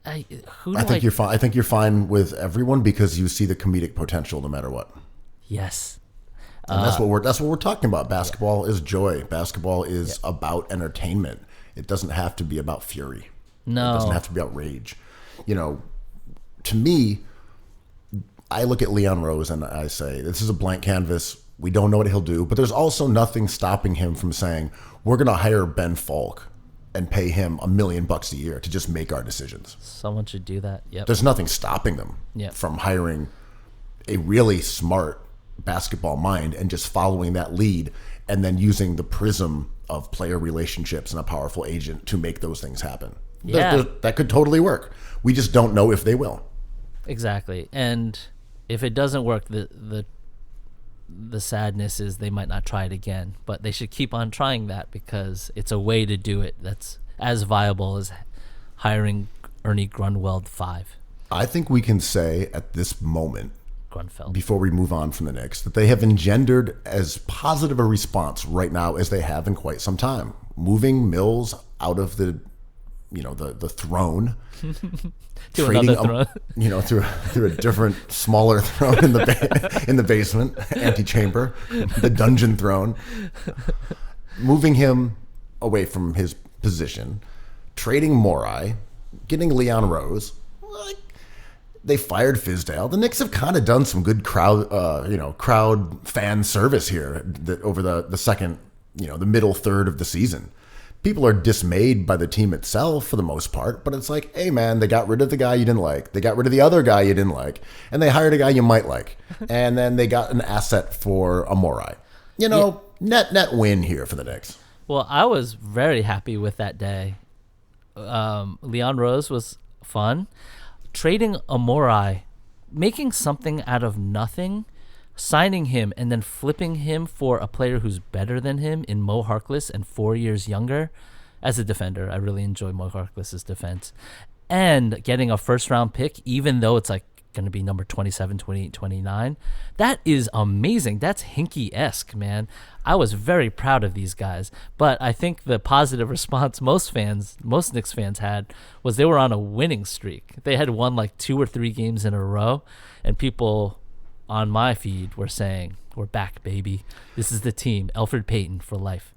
I think you're fine. I think you're fine with everyone because you see the comedic potential no matter what. Yes. And that's what we're talking about. Basketball is joy. Basketball is about entertainment. It doesn't have to be about fury. No. It doesn't have to be about rage. You know, to me, I look at Leon Rose and I say, this is a blank canvas. We don't know what he'll do, but there's also nothing stopping him from saying, we're going to hire Ben Falk and pay him $1 million a year to just make our decisions. Someone should do that. Yep. There's nothing stopping them from hiring a really smart basketball mind and just following that lead and then using the prism of player relationships and a powerful agent to make those things happen. Yeah. That could totally work. We just don't know if they will. Exactly. And if it doesn't work, the sadness is they might not try it again, but they should keep on trying that because it's a way to do it that's as viable as hiring Ernie Grunwald 5. I think we can say at this moment, Grunfeld, before we move on from the Knicks, that they have engendered as positive a response right now as they have in quite some time. Moving Mills out of the throne, to another throne, through a different, smaller throne in the basement, antechamber, the dungeon throne. Moving him away from his position, trading Morai, getting Leon Rose. They fired Fizdale. The Knicks have kind of done some good crowd fan service here over the second, the middle third of the season. People are dismayed by the team itself for the most part, but it's like, hey man, they got rid of the guy you didn't like. They got rid of the other guy you didn't like, and they hired a guy you might like. And then they got an asset for a Morai. Net win here for the Knicks. Well, I was very happy with that day. Leon Rose was fun. Trading Amorai, making something out of nothing, signing him and then flipping him for a player who's better than him in Mo Harkless and 4 years younger. As a defender, I really enjoy Mo Harkless's defense. And getting a first-round pick, even though it's like going to be number 27, 28, 29. That is amazing. That's Hinkie-esque, man. I was very proud of these guys. But I think the positive response most Knicks fans had was they were on a winning streak. They had won like 2 or 3 games in a row, and people on my feed were saying, we're back, baby. This is the team. Elfrid Payton for life.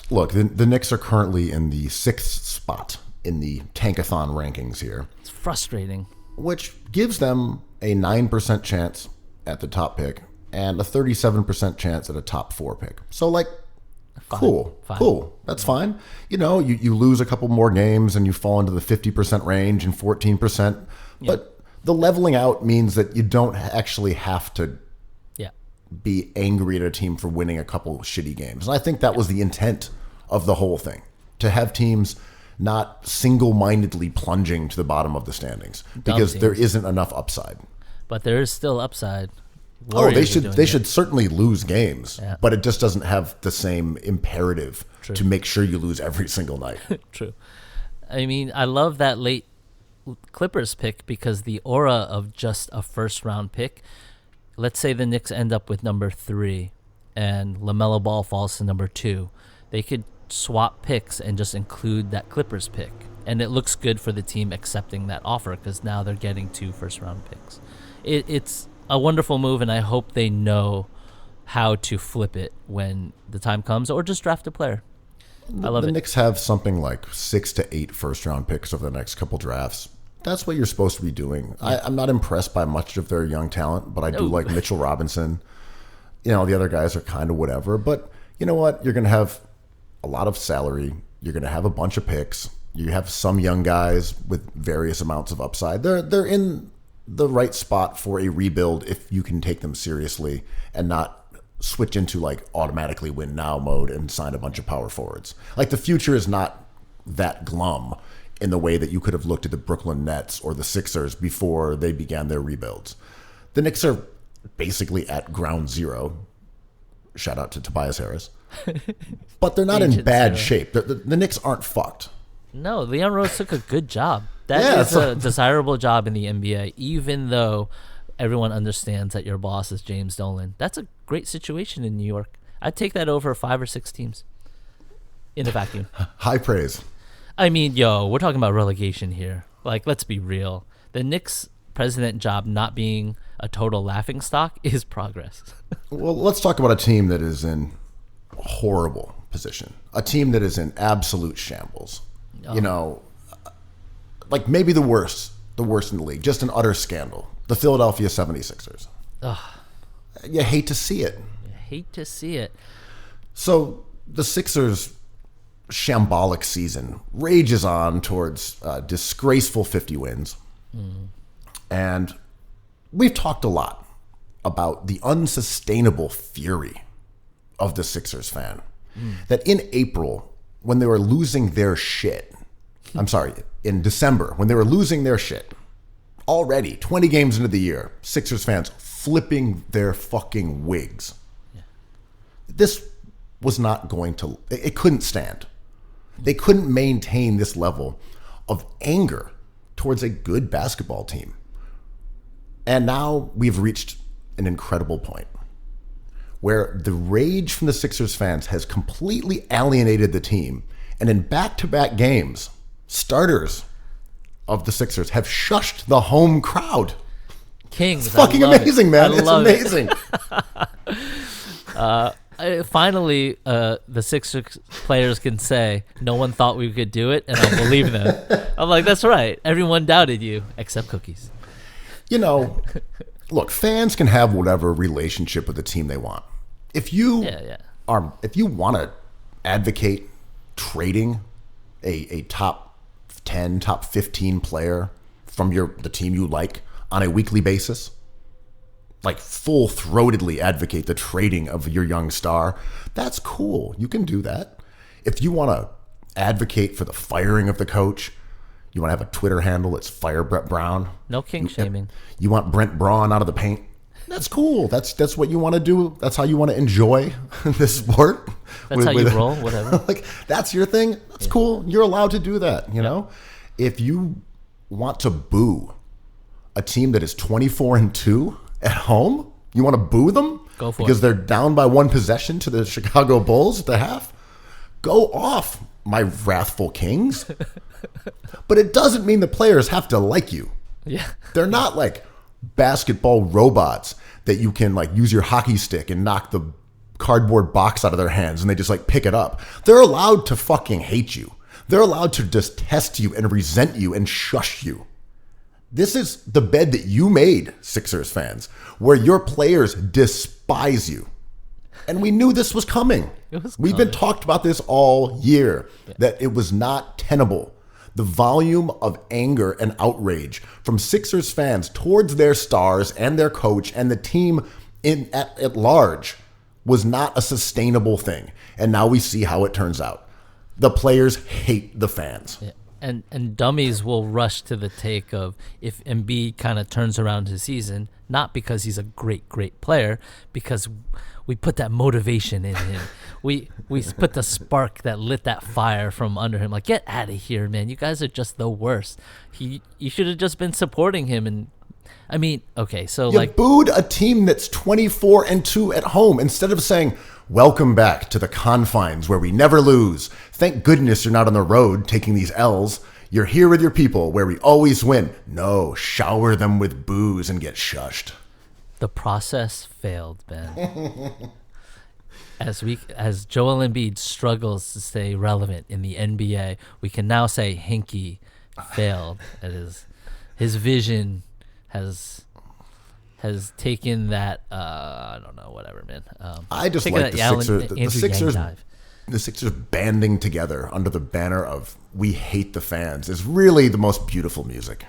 Look, the Knicks are currently in the 6th spot in the Tankathon rankings here. It's frustrating. Which gives them a 9% chance at the top pick and a 37% chance at a top 4 pick. So, like, cool. That's fine. You lose a couple more games and you fall into the 50% range and 14%. Yep. But the leveling out means that you don't actually have to be angry at a team for winning a couple shitty games. And I think that was the intent of the whole thing, to have teams not single-mindedly plunging to the bottom of the standings because there isn't enough upside. But there is still upside. Warriors they should certainly lose games, but it just doesn't have the same imperative to make sure you lose every single night. True. I mean, I love that late Clippers pick because the aura of just a first-round pick. Let's say the Knicks end up with number 3 and LaMelo Ball falls to number 2. They could swap picks and just include that Clippers pick. And it looks good for the team accepting that offer because now they're getting 2 first-round picks. It's a wonderful move, and I hope they know how to flip it when the time comes, or just draft a player. I love it. The Knicks have something like 6 to 8 first-round picks over the next couple drafts. That's what you're supposed to be doing. Yeah. I'm not impressed by much of their young talent, but I do like Mitchell Robinson. The other guys are kind of whatever. But you know what? You're going to have a lot of salary. You're going to have a bunch of picks. You have some young guys with various amounts of upside. They're in the right spot for a rebuild if you can take them seriously and not switch into like automatically win now mode and sign a bunch of power forwards. Like the future is not that glum in the way that you could have looked at the Brooklyn Nets or the Sixers before they began their rebuilds. The Knicks are basically at ground zero. Shout out to Tobias Harris. But they're not in bad shape. The Knicks aren't fucked. No, Leon Rose took a good job. That is a desirable job in the NBA, even though everyone understands that your boss is James Dolan. That's a great situation in New York. I'd take that over 5 or 6 teams in a vacuum. High praise. I mean, we're talking about relegation here. Like, let's be real. The Knicks president job not being a total laughingstock is progress. Well, let's talk about a team that is in horrible position. A team that is in absolute shambles. Like maybe the worst in the league, just an utter scandal. The Philadelphia 76ers. You hate to see it. So the Sixers' shambolic season rages on towards disgraceful 50 wins. And we've talked a lot about the unsustainable fury of the Sixers fan. That in April, when they were losing their shit, in December, when they were losing their shit, already 20 games into the year, Sixers fans flipping their fucking wigs. Yeah. This was not going to, it couldn't stand. They couldn't maintain this level of anger towards a good basketball team. And now we've reached an incredible point where the rage from the Sixers fans has completely alienated the team. And in back-to-back games, starters of the Sixers have shushed the home crowd. Kings. It's fucking amazing, man. It's amazing. Finally, the Sixers players can say, no one thought we could do it, and I'll believe them. I'm like, that's right. Everyone doubted you, except Cookies. Look, fans can have whatever relationship with the team they want. If you want to advocate trading a top 10, top 15 player from the team you like on a weekly basis, like full-throatedly advocate the trading of your young star, that's cool. You can do that. If you want to advocate for the firing of the coach, you want to have a Twitter handle that's Fire Brett Brown. No king shaming. You want Brent Braun out of the paint. That's cool. That's what you want to do. That's how you want to enjoy this sport. That's how you roll, whatever. Like, that's your thing. That's cool. You're allowed to do that, you know? If you want to boo a team that is 24-2 at home, you want to boo them? Go for because it. They're down by 1 possession to the Chicago Bulls at the half? Go off, my wrathful Kings. But it doesn't mean the players have to like you. Yeah. They're not like basketball robots that you can like use your hockey stick and knock the cardboard box out of their hands and they just like pick it up. They're allowed to fucking hate you. They're allowed to detest you and resent you and shush you. This is the bed that you made, Sixers fans, where your players despise you. And we knew this was coming. We've been talked about this all year, that it was not tenable. The volume of anger and outrage from Sixers fans towards their stars and their coach and the team at large was not a sustainable thing. And now we see how it turns out. The players hate the fans. Yeah. And dummies will rush to the take of if Embiid kind of turns around his season, not because he's a great player, because we put that motivation in him. we put the spark that lit that fire from under him. Like, get out of here, man. You guys are just the worst. You should have just been supporting him. And I mean, okay, so you like booed a team that's 24-2 at home instead of saying, welcome back to the confines where we never lose. Thank goodness you're not on the road taking these L's. You're here with your people where we always win. No, shower them with booze and get shushed. the process failed, Ben. As Joel Embiid struggles to stay relevant in the NBA, we can now say Hinkie failed. That is, his vision has taken that. I don't know, whatever, man. I just like the Sixers. The Sixers banding together under the banner of "We hate the fans" is really the most beautiful music.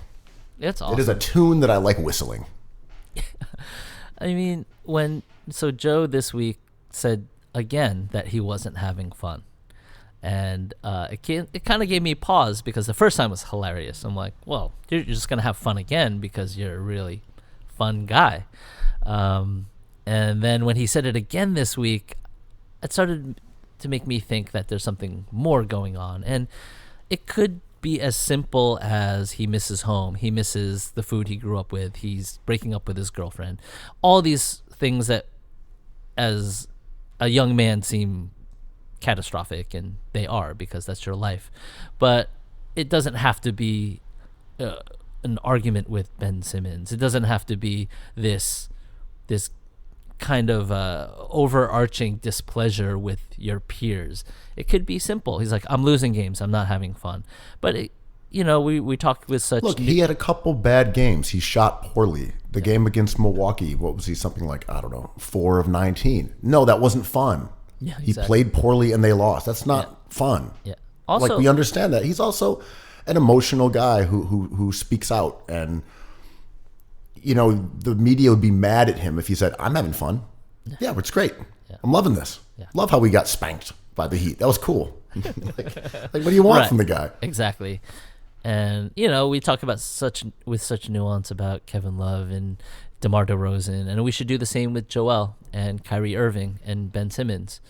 It's awesome. It is a tune that I like whistling. I mean, so Joe this week said again that he wasn't having fun, and it kind of gave me pause because the first time was hilarious. I'm like, well, you're just gonna have fun again because you're a really fun guy. And then when he said it again this week, it started to make me think that there's something more going on, and it could be as simple as he misses home, he misses the food he grew up with, he's breaking up with his girlfriend, all these things that as a young man seem catastrophic, and they are because that's your life. But it doesn't have to be an argument with Ben Simmons. It doesn't have to be this kind of overarching displeasure with your peers. It could be simple. He's like, I'm losing games, I'm not having fun. But we talked with such. Look, he had a couple bad games. He shot poorly. The game against Milwaukee, what was he? Something like, I don't know, 4 of 19. No, that wasn't fun. Yeah, exactly. He played poorly and they lost. That's not fun. Yeah. Also, like, we understand that. He's also an emotional guy who speaks out, and the media would be mad at him if he said, I'm having fun. Yeah, it's great. Yeah. I'm loving this. Yeah. Love how we got spanked by the Heat. That was cool. like, what do you want from the guy? Exactly. And, we talk about with such nuance about Kevin Love and DeMar DeRozan, and we should do the same with Joel and Kyrie Irving and Ben Simmons.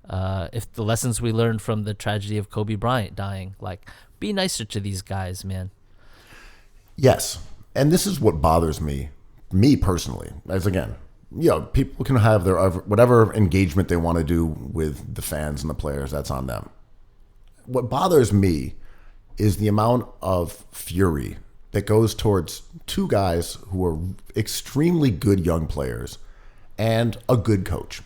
If the lessons we learned from the tragedy of Kobe Bryant dying, like, be nicer to these guys, man. Yes. And this is what bothers me personally, as again, people can have their whatever engagement they want to do with the fans and the players. That's on them. What bothers me is the amount of fury that goes towards two guys who are extremely good young players and a good coach.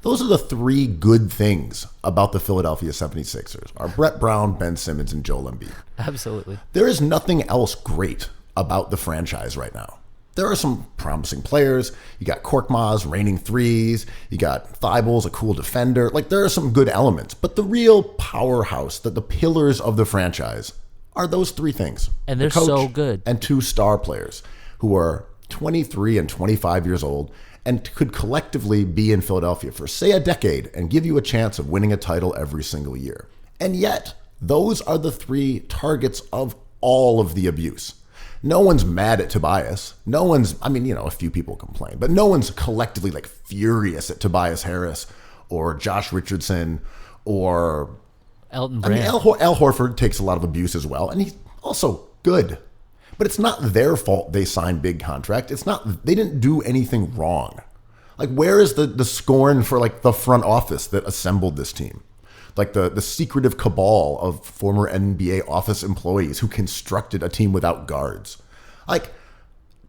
Those are the three good things about the Philadelphia 76ers, are Brett Brown, Ben Simmons, and Joel Embiid. Absolutely. There is nothing else great about the franchise right now. There are some promising players. You got Korkmaz raining threes. You got Thibault, a cool defender. Like, there are some good elements. But the real powerhouse, the pillars of the franchise, are those three things. And they're so good. And two star players who are 23 and 25 years old and could collectively be in Philadelphia for, say, a decade and give you a chance of winning a title every single year. And yet, those are the three targets of all of the abuse. No one's mad at Tobias. A few people complain, but no one's collectively like furious at Tobias Harris or Josh Richardson or Elton Brand. Al Horford takes a lot of abuse as well, and he's also good. But it's not their fault they signed big contract. They didn't do anything wrong. Like, where is the scorn for like the front office that assembled this team? Like the secretive cabal of former NBA office employees who constructed a team without guards. Like,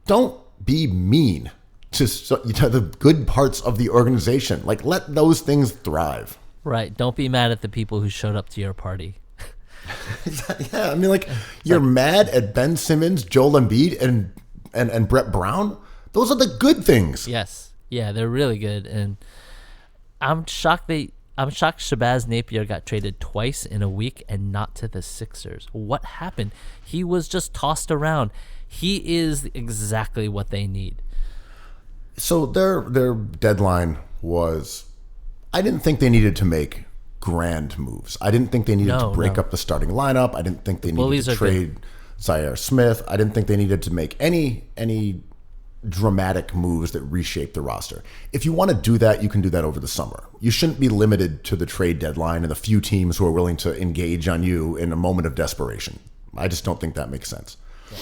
don't be mean to the good parts of the organization. Like, let those things thrive. Right. Don't be mad at the people who showed up to your party. Yeah, you're mad at Ben Simmons, Joel Embiid, and Brett Brown? Those are the good things. Yes. Yeah, they're really good. And I'm shocked Shabazz Napier got traded twice in a week and not to the Sixers. What happened? He was just tossed around. He is exactly what they need. So their deadline was, I didn't think they needed to make grand moves. I didn't think they needed to break up the starting lineup. I didn't think they needed to trade Zaire Smith. I didn't think they needed to make any dramatic moves that reshape the roster. If you want to do that, you can do that over the summer. You shouldn't be limited to the trade deadline and the few teams who are willing to engage on you in a moment of desperation. I just don't think that makes sense. Yeah.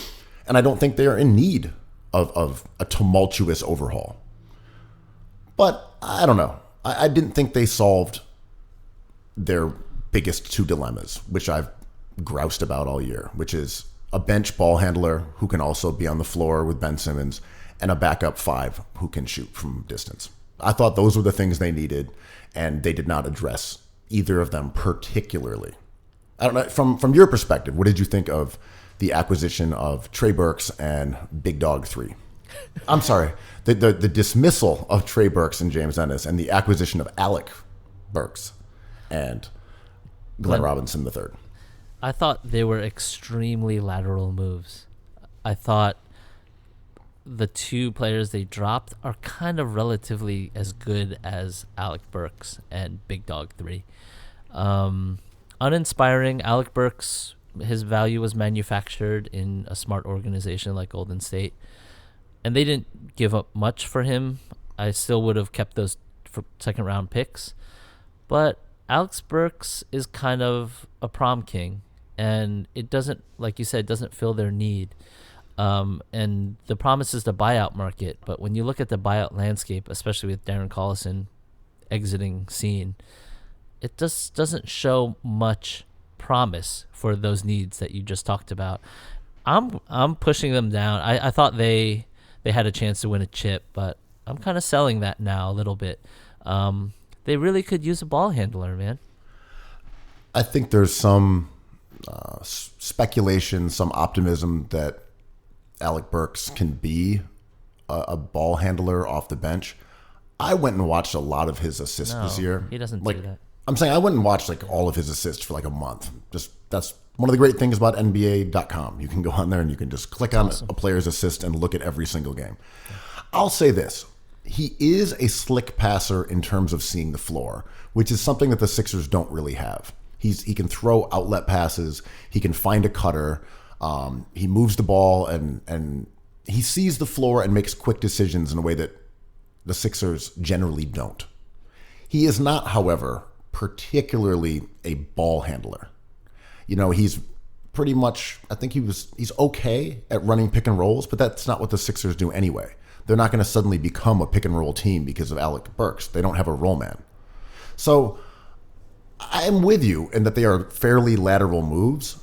And I don't think they are in need of a tumultuous overhaul. But I don't know. I didn't think they solved their biggest two dilemmas, which I've groused about all year, which is a bench ball handler who can also be on the floor with Ben Simmons and a backup five who can shoot from distance. I thought those were the things they needed, and they did not address either of them particularly. I don't know, from your perspective, what did you think of the acquisition of Trey Burks and Big Dog 3? I'm sorry, the dismissal of Trey Burks and James Ennis and the acquisition of Alec Burks and Glenn Robinson III. I thought they were extremely lateral moves. I thought the two players they dropped are kind of relatively as good as Alec Burks and Big Dog 3. Uninspiring. Alec Burks, his value was manufactured in a smart organization like Golden State, and they didn't give up much for him. I still would have kept those second round picks, but Alex Burks is kind of a prom king, and it doesn't, like you said, doesn't fill their need. And the promise is the buyout market, but when you look at the buyout landscape, especially with Darren Collison exiting scene, it just doesn't show much promise for those needs that you just talked about. I'm pushing them down. I thought they had a chance to win a chip, but I'm kind of selling that now a little bit. They really could use a ball handler, man. I think there's some speculation, some optimism that Alec Burks can be a ball handler off the bench. I went and watched a lot of his assists this year. He doesn't do that. I'm saying I went and watched all of his assists for a month. That's one of the great things about NBA.com. You can go on there and you can just click on a player's assist and look at every single game. Yeah. I'll say this. He is a slick passer in terms of seeing the floor, which is something that the Sixers don't really have. He can throw outlet passes. He can find a cutter. He moves the ball and he sees the floor and makes quick decisions in a way that the Sixers generally don't. He is not, however, particularly a ball handler. He's pretty much, I think he's okay at running pick and rolls, but that's not what the Sixers do anyway. They're not going to suddenly become a pick and roll team because of Alec Burks. They don't have a roll man. So I'm with you in that they are fairly lateral moves.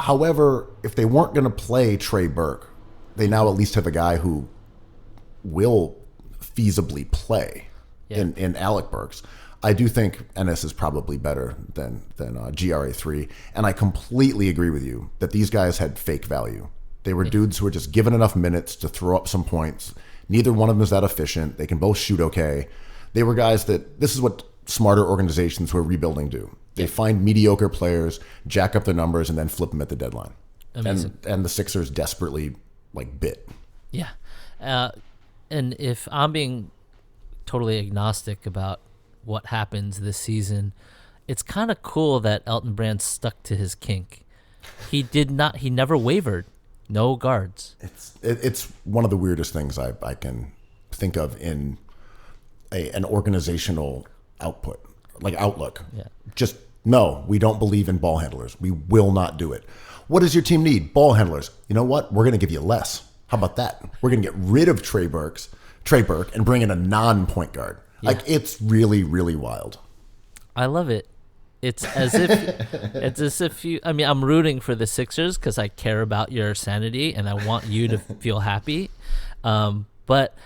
However, if they weren't going to play Trey Burke, they now at least have a guy who will feasibly play in Alec Burks. I do think Ennis is probably better than GRA3, and I completely agree with you that these guys had fake value. They were dudes who were just given enough minutes to throw up some points. Neither one of them is that efficient. They can both shoot okay. They were guys that, this is what smarter organizations who are rebuilding do. They find mediocre players, jack up their numbers, and then flip them at the deadline. Amazing. And the Sixers desperately bit. Yeah. And if I'm being totally agnostic about what happens this season, it's kind of cool that Elton Brand stuck to his kink. He never wavered. No guards. It's one of the weirdest things I can think of in an organizational outlook. Yeah. Just, no, we don't believe in ball handlers. We will not do it. What does your team need? Ball handlers. You know what? We're going to give you less. How about that? We're going to get rid of Trey Burke, and bring in a non-point guard. Yeah. It's really, really wild. I love it. It's as if you. I mean, I'm rooting for the Sixers because I care about your sanity and I want you to feel happy. But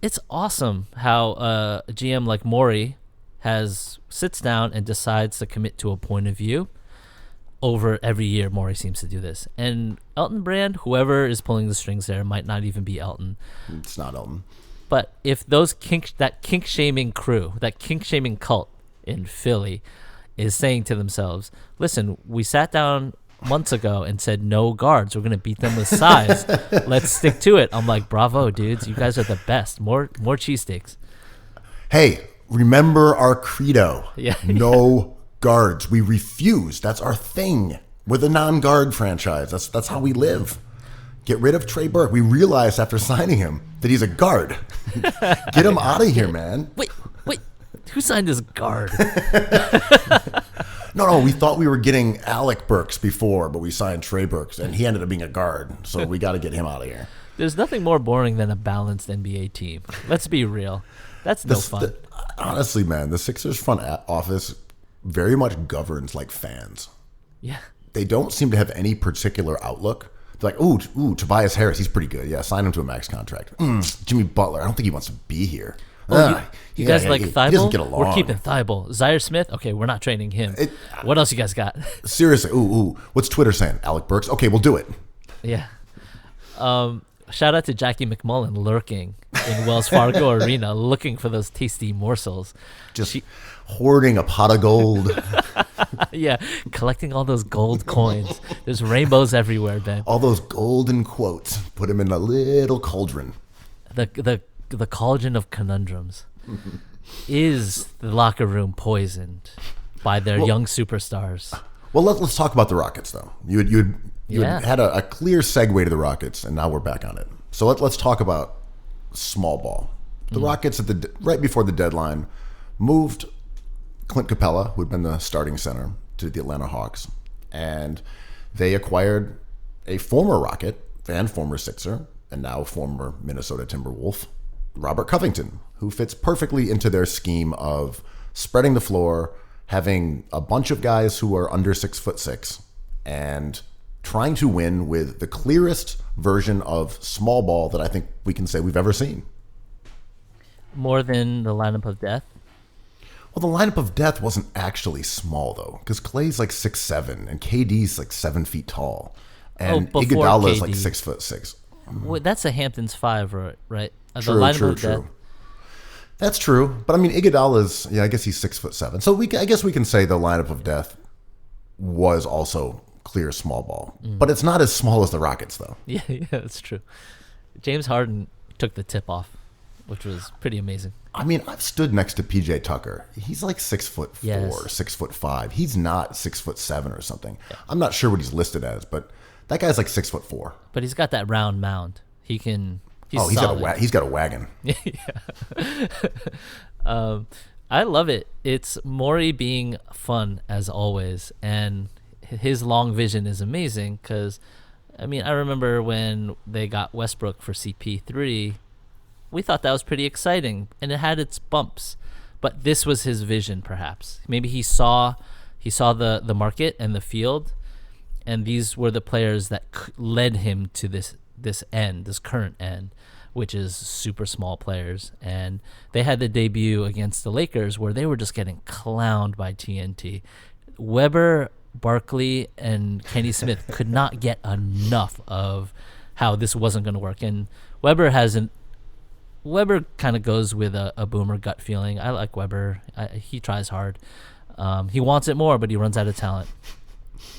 it's awesome how a GM like Morey sits down and decides to commit to a point of view. Over every year, Morey seems to do this, and Elton Brand, whoever is pulling the strings there, might not even be Elton. It's not Elton. But if that kink shaming crew, that kink shaming cult in Philly is saying to themselves, listen, we sat down months ago and said no guards. We're gonna beat them with size. Let's stick to it. I'm like, bravo, dudes. You guys are the best. More cheesesteaks. Hey, remember our credo. Yeah. No guards. We refuse. That's our thing. We're the non-guard franchise. That's how we live. Get rid of Trey Burke. We realized after signing him that he's a guard. Get him out of here, man. Wait. Who signed this guard? No, we thought we were getting Alec Burks before, but we signed Trey Burks, and he ended up being a guard. So we got to get him out of here. There's nothing more boring than a balanced NBA team. Let's be real. That's no fun. Honestly, man, the Sixers front office very much governs like fans. Yeah. They don't seem to have any particular outlook. They're like, ooh, Tobias Harris, he's pretty good. Yeah, sign him to a max contract. Jimmy Butler, I don't think he wants to be here. You guys like Thibault? He doesn't get along. We're keeping Thibault. Zaire Smith? Okay, we're not trading him. What else you guys got? Seriously, what's Twitter saying? Alec Burks? Okay, we'll do it. Yeah. Shout out to Jackie McMullen lurking in Wells Fargo Arena looking for those tasty morsels. Just hoarding a pot of gold. Yeah, collecting all those gold coins. There's rainbows everywhere, Ben. All those golden quotes. Put them in a little cauldron. The cauldron of conundrums. Is the locker room poisoned by their young superstars? Well, let's talk about the Rockets, though. You had a clear segue to the Rockets, and now we're back on it. So let's talk about small ball. The Rockets, right before the deadline, moved Clint Capella, who had been the starting center, to the Atlanta Hawks. And they acquired a former Rocket and former Sixer, and now former Minnesota Timberwolf, Robert Covington, who fits perfectly into their scheme of spreading the floor, having a bunch of guys who are under 6'6", and trying to win with the clearest version of small ball that I think we can say we've ever seen. More than the lineup of death? Well, the lineup of death wasn't actually small, though, because Clay's like 6'7", and KD's like 7 feet tall, and Iguodala's like 6'6". Well, that's a Hamptons 5, right? True. That's true, but I mean Iguodala's. Yeah, I guess he's 6'7". So I guess we can say the lineup of death was also clear small ball, but it's not as small as the Rockets, though. Yeah, that's true. James Harden took the tip off, which was pretty amazing. I mean, I've stood next to PJ Tucker. He's like 6'4", 6'5". He's not 6'7" or something. Yeah. I'm not sure what he's listed as, but that guy's like 6'4". But he's got that round mound. He's got a wagon. I love it. It's Morey being fun as always, and his long vision is amazing. Because, I mean, I remember when they got Westbrook for CP3, we thought that was pretty exciting, and it had its bumps. But this was his vision, perhaps. Maybe he saw the market and the field, and these were the players that led him to this current end, which is super small players. And they had the debut against the Lakers where they were just getting clowned by TNT. Weber, Barkley, and Kenny Smith could not get enough of how this wasn't going to work. And Weber kind of goes with a boomer gut feeling. I like Weber. He tries hard. He wants it more, but he runs out of talent.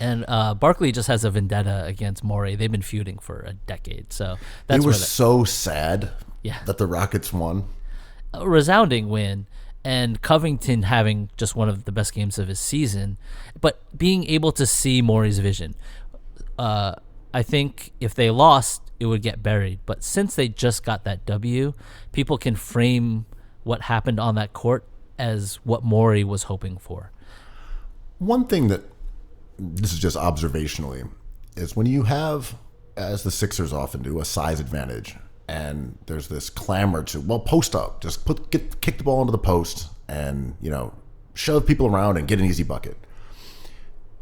And Barkley just has a vendetta against Morey. They've been feuding for a decade. So that's so sad that the Rockets won. A resounding win. And Covington having just one of the best games of his season. But being able to see Morey's vision. I think if they lost, it would get buried. But since they just got that W, people can frame what happened on that court as what Morey was hoping for. One thing that, this is just observationally, is when you have, as the Sixers often do, a size advantage, and there's this clamor to, post up, just kick the ball into the post, and shove people around and get an easy bucket.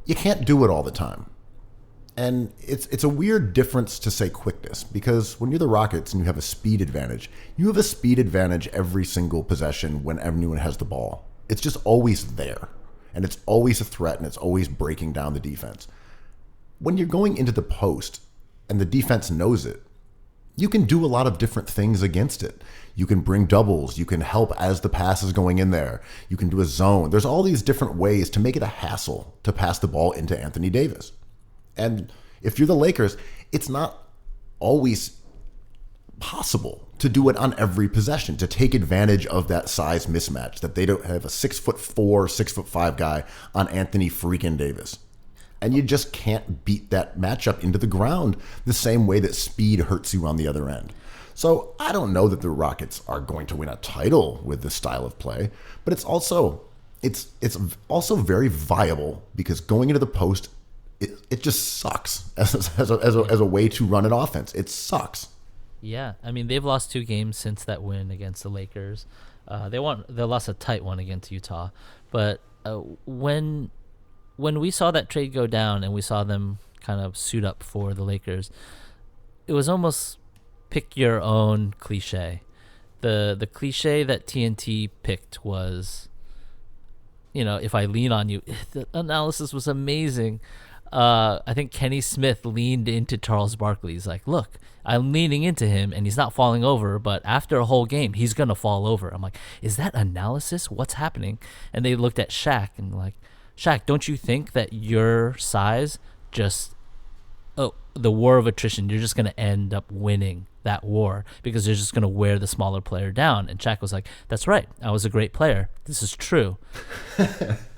You can't do it all the time, and it's a weird difference to say quickness, because when you're the Rockets and you have a speed advantage, you have a speed advantage every single possession when anyone has the ball. It's just always there. And it's always a threat, and it's always breaking down the defense. When you're going into the post and the defense knows it, you can do a lot of different things against it. You can bring doubles. You can help as the pass is going in there. You can do a zone. There's all these different ways to make it a hassle to pass the ball into Anthony Davis. And if you're the Lakers, it's not always possible to do it on every possession, to take advantage of that size mismatch, that they don't have a 6'4", 6'5" guy on Anthony freaking Davis. And you just can't beat that matchup into the ground the same way that speed hurts you on the other end. So I don't know that the Rockets are going to win a title with this style of play, but it's also very viable because going into the post, it just sucks as a way to run an offense. It sucks. Yeah, I mean, they've lost 2 games since that win against the Lakers. They lost a tight one against Utah, but when we saw that trade go down and we saw them kind of suit up for the Lakers, it was almost pick your own cliche. The cliche that TNT picked was, if I lean on you. The analysis was amazing. I think Kenny Smith leaned into Charles Barkley. He's like, look, I'm leaning into him and he's not falling over, but after a whole game, he's going to fall over. I'm like, is that analysis? What's happening? And they looked at Shaq and like, Shaq, don't you think that your size the war of attrition, you're just going to end up winning that war because you're just going to wear the smaller player down? And Shaq was like, that's right. I was a great player. This is true.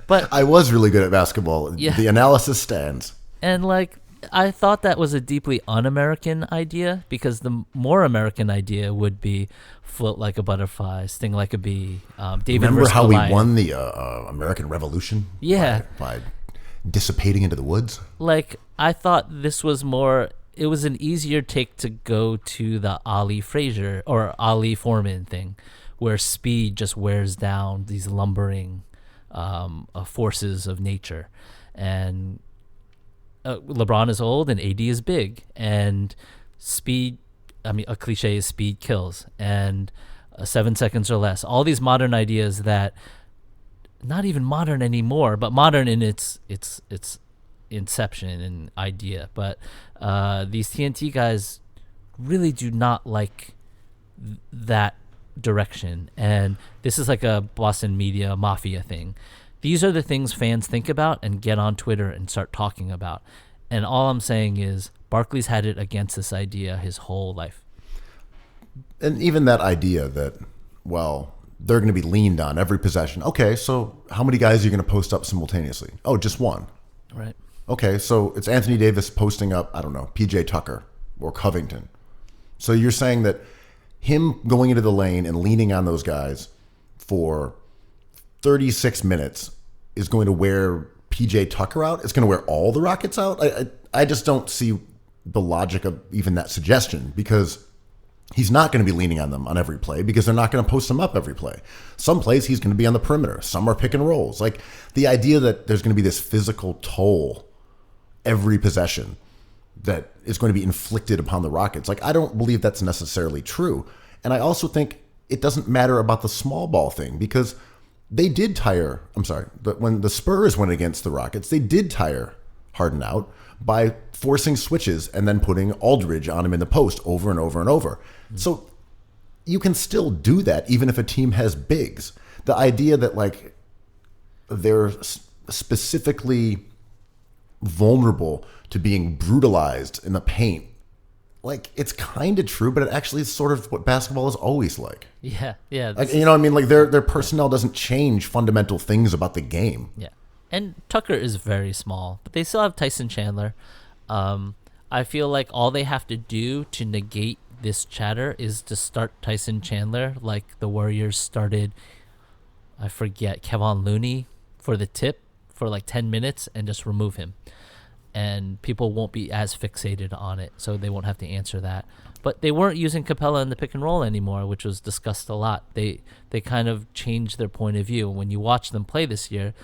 But I was really good at basketball. Yeah. The analysis stands. And like, I thought that was a deeply un-American idea because the more American idea would be float like a butterfly, sting like a bee. David Remember versus how Goliath. we won the American Revolution? Yeah. By dissipating into the woods? Like, I thought this was more, it was an easier take to go to the Ali Frazier or Ali Foreman thing where speed just wears down these lumbering forces of nature. And LeBron is old and AD is big, and speed, a cliche is speed kills, and 7 seconds or less. All these modern ideas that, not even modern anymore, but modern in its inception and idea. But these TNT guys really do not like that direction, and this is like a Boston media mafia thing. These are the things fans think about and get on Twitter and start talking about. And all I'm saying is Barkley's had it against this idea his whole life. And even that idea that, well, they're going to be leaned on every possession. Okay, so how many guys are you going to post up simultaneously? Oh, just one. Right. Okay, so it's Anthony Davis posting up, I don't know, PJ Tucker or Covington. So you're saying that him going into the lane and leaning on those guys for 36 minutes is going to wear PJ Tucker out? It's going to wear all the Rockets out? I just don't see the logic of even that suggestion, because he's not going to be leaning on them on every play because they're not going to post him up every play. Some plays he's going to be on the perimeter. Some are pick and rolls. Like, the idea that there's going to be this physical toll every possession that is going to be inflicted upon the Rockets, like, I don't believe that's necessarily true. And I also think it doesn't matter about the small ball thing, because they did tire, when the Spurs went against the Rockets, they did tire Harden out by forcing switches and then putting Aldridge on him in the post over and over and over. Mm-hmm. So you can still do that even if a team has bigs. The idea that, like, they're specifically vulnerable to being brutalized in the paint, like, it's kind of true, but it actually is sort of what basketball is always like. Yeah. Like, you know what I mean? Like, their personnel doesn't change fundamental things about the game. Yeah. And Tucker is very small, but they still have Tyson Chandler. I feel like all they have to do to negate this chatter is to start Tyson Chandler like the Warriors started, I forget, Kevon Looney for the tip for like 10 minutes and just remove him. And people won't be as fixated on it, so they won't have to answer that. But they weren't using Capella in the pick and roll anymore, which was discussed a lot. They kind of changed their point of view. When you watch them play this year,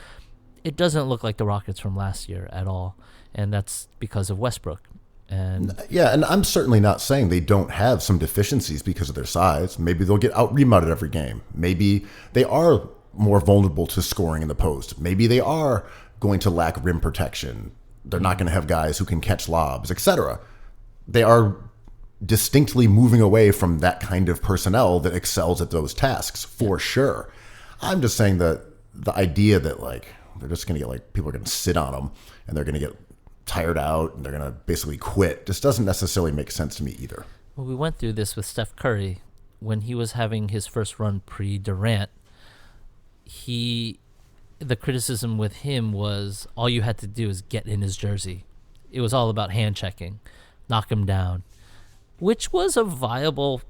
it doesn't look like the Rockets from last year at all, and that's because of Westbrook. And yeah, and I'm certainly not saying they don't have some deficiencies because of their size. Maybe they'll get out-rebounded every game. Maybe they are more vulnerable to scoring in the post. Maybe they are going to lack rim protection. They're not going to have guys who can catch lobs, etc. They are distinctly moving away from that kind of personnel that excels at those tasks, for sure. I'm just saying that the idea that, like, they're just going to get, like, people are going to sit on them and they're going to get tired out and they're going to basically quit just doesn't necessarily make sense to me either. Well, we went through this with Steph Curry when he was having his first run pre-Durant. The criticism with him was all you had to do is get in his jersey. It was all about hand checking, knock him down, which was a viable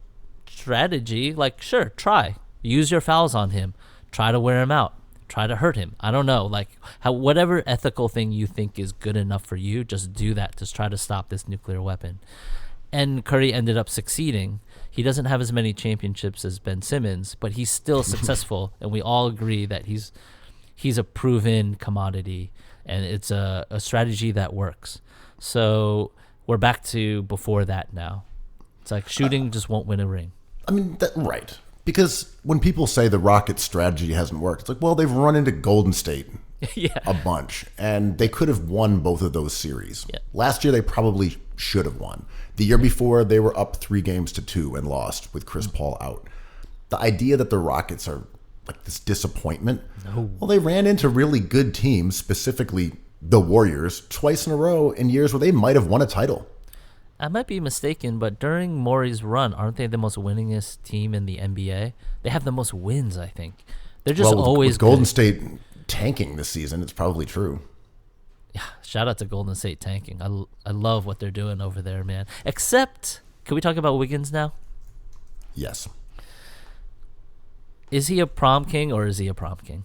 strategy. Like, sure, try. Use your fouls on him. Try to wear him out. Try to hurt him. I don't know. Like, whatever ethical thing you think is good enough for you, just do that. Just try to stop this nuclear weapon. And Curry ended up succeeding. He doesn't have as many championships as Ben Simmons, but he's still successful, and we all agree that he's a proven commodity, and it's a strategy that works. So we're back to before that now. It's like shooting just won't win a ring. I mean, right. Because when people say the Rockets' strategy hasn't worked, it's like, well, they've run into Golden State a bunch, and they could have won both of those series. Yeah. Last year, they probably should have won. The year before, they were up 3-2 and lost with Chris Paul out. The idea that the Rockets are like this disappointment, well, they ran into really good teams, specifically the Warriors, twice in a row in years where they might have won a title. I might be mistaken, but during Morey's run, aren't they the most winningest team in the NBA? They have the most wins, I think. They're just always with Golden good. State tanking this season, it's probably true. Yeah, shout out to Golden State tanking. I love what they're doing over there, man. Except, can we talk about Wiggins now? Yes. Is he a prom king or is he a prom king?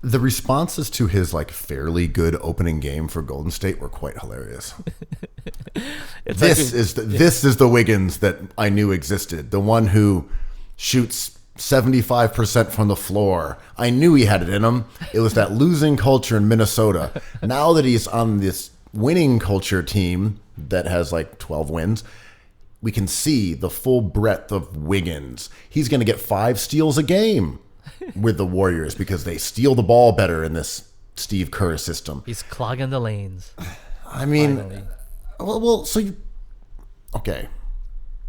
The responses to his like fairly good opening game for Golden State were quite hilarious. This is the Wiggins that I knew existed. The one who shoots 75% from the floor. I knew he had it in him. It was that losing culture in Minnesota. Now that he's on this winning culture team that has like 12 wins, we can see the full breadth of Wiggins. He's going to get 5 steals a game with the Warriors because they steal the ball better in this Steve Kerr system. He's clogging the lanes. I mean, Finally. okay.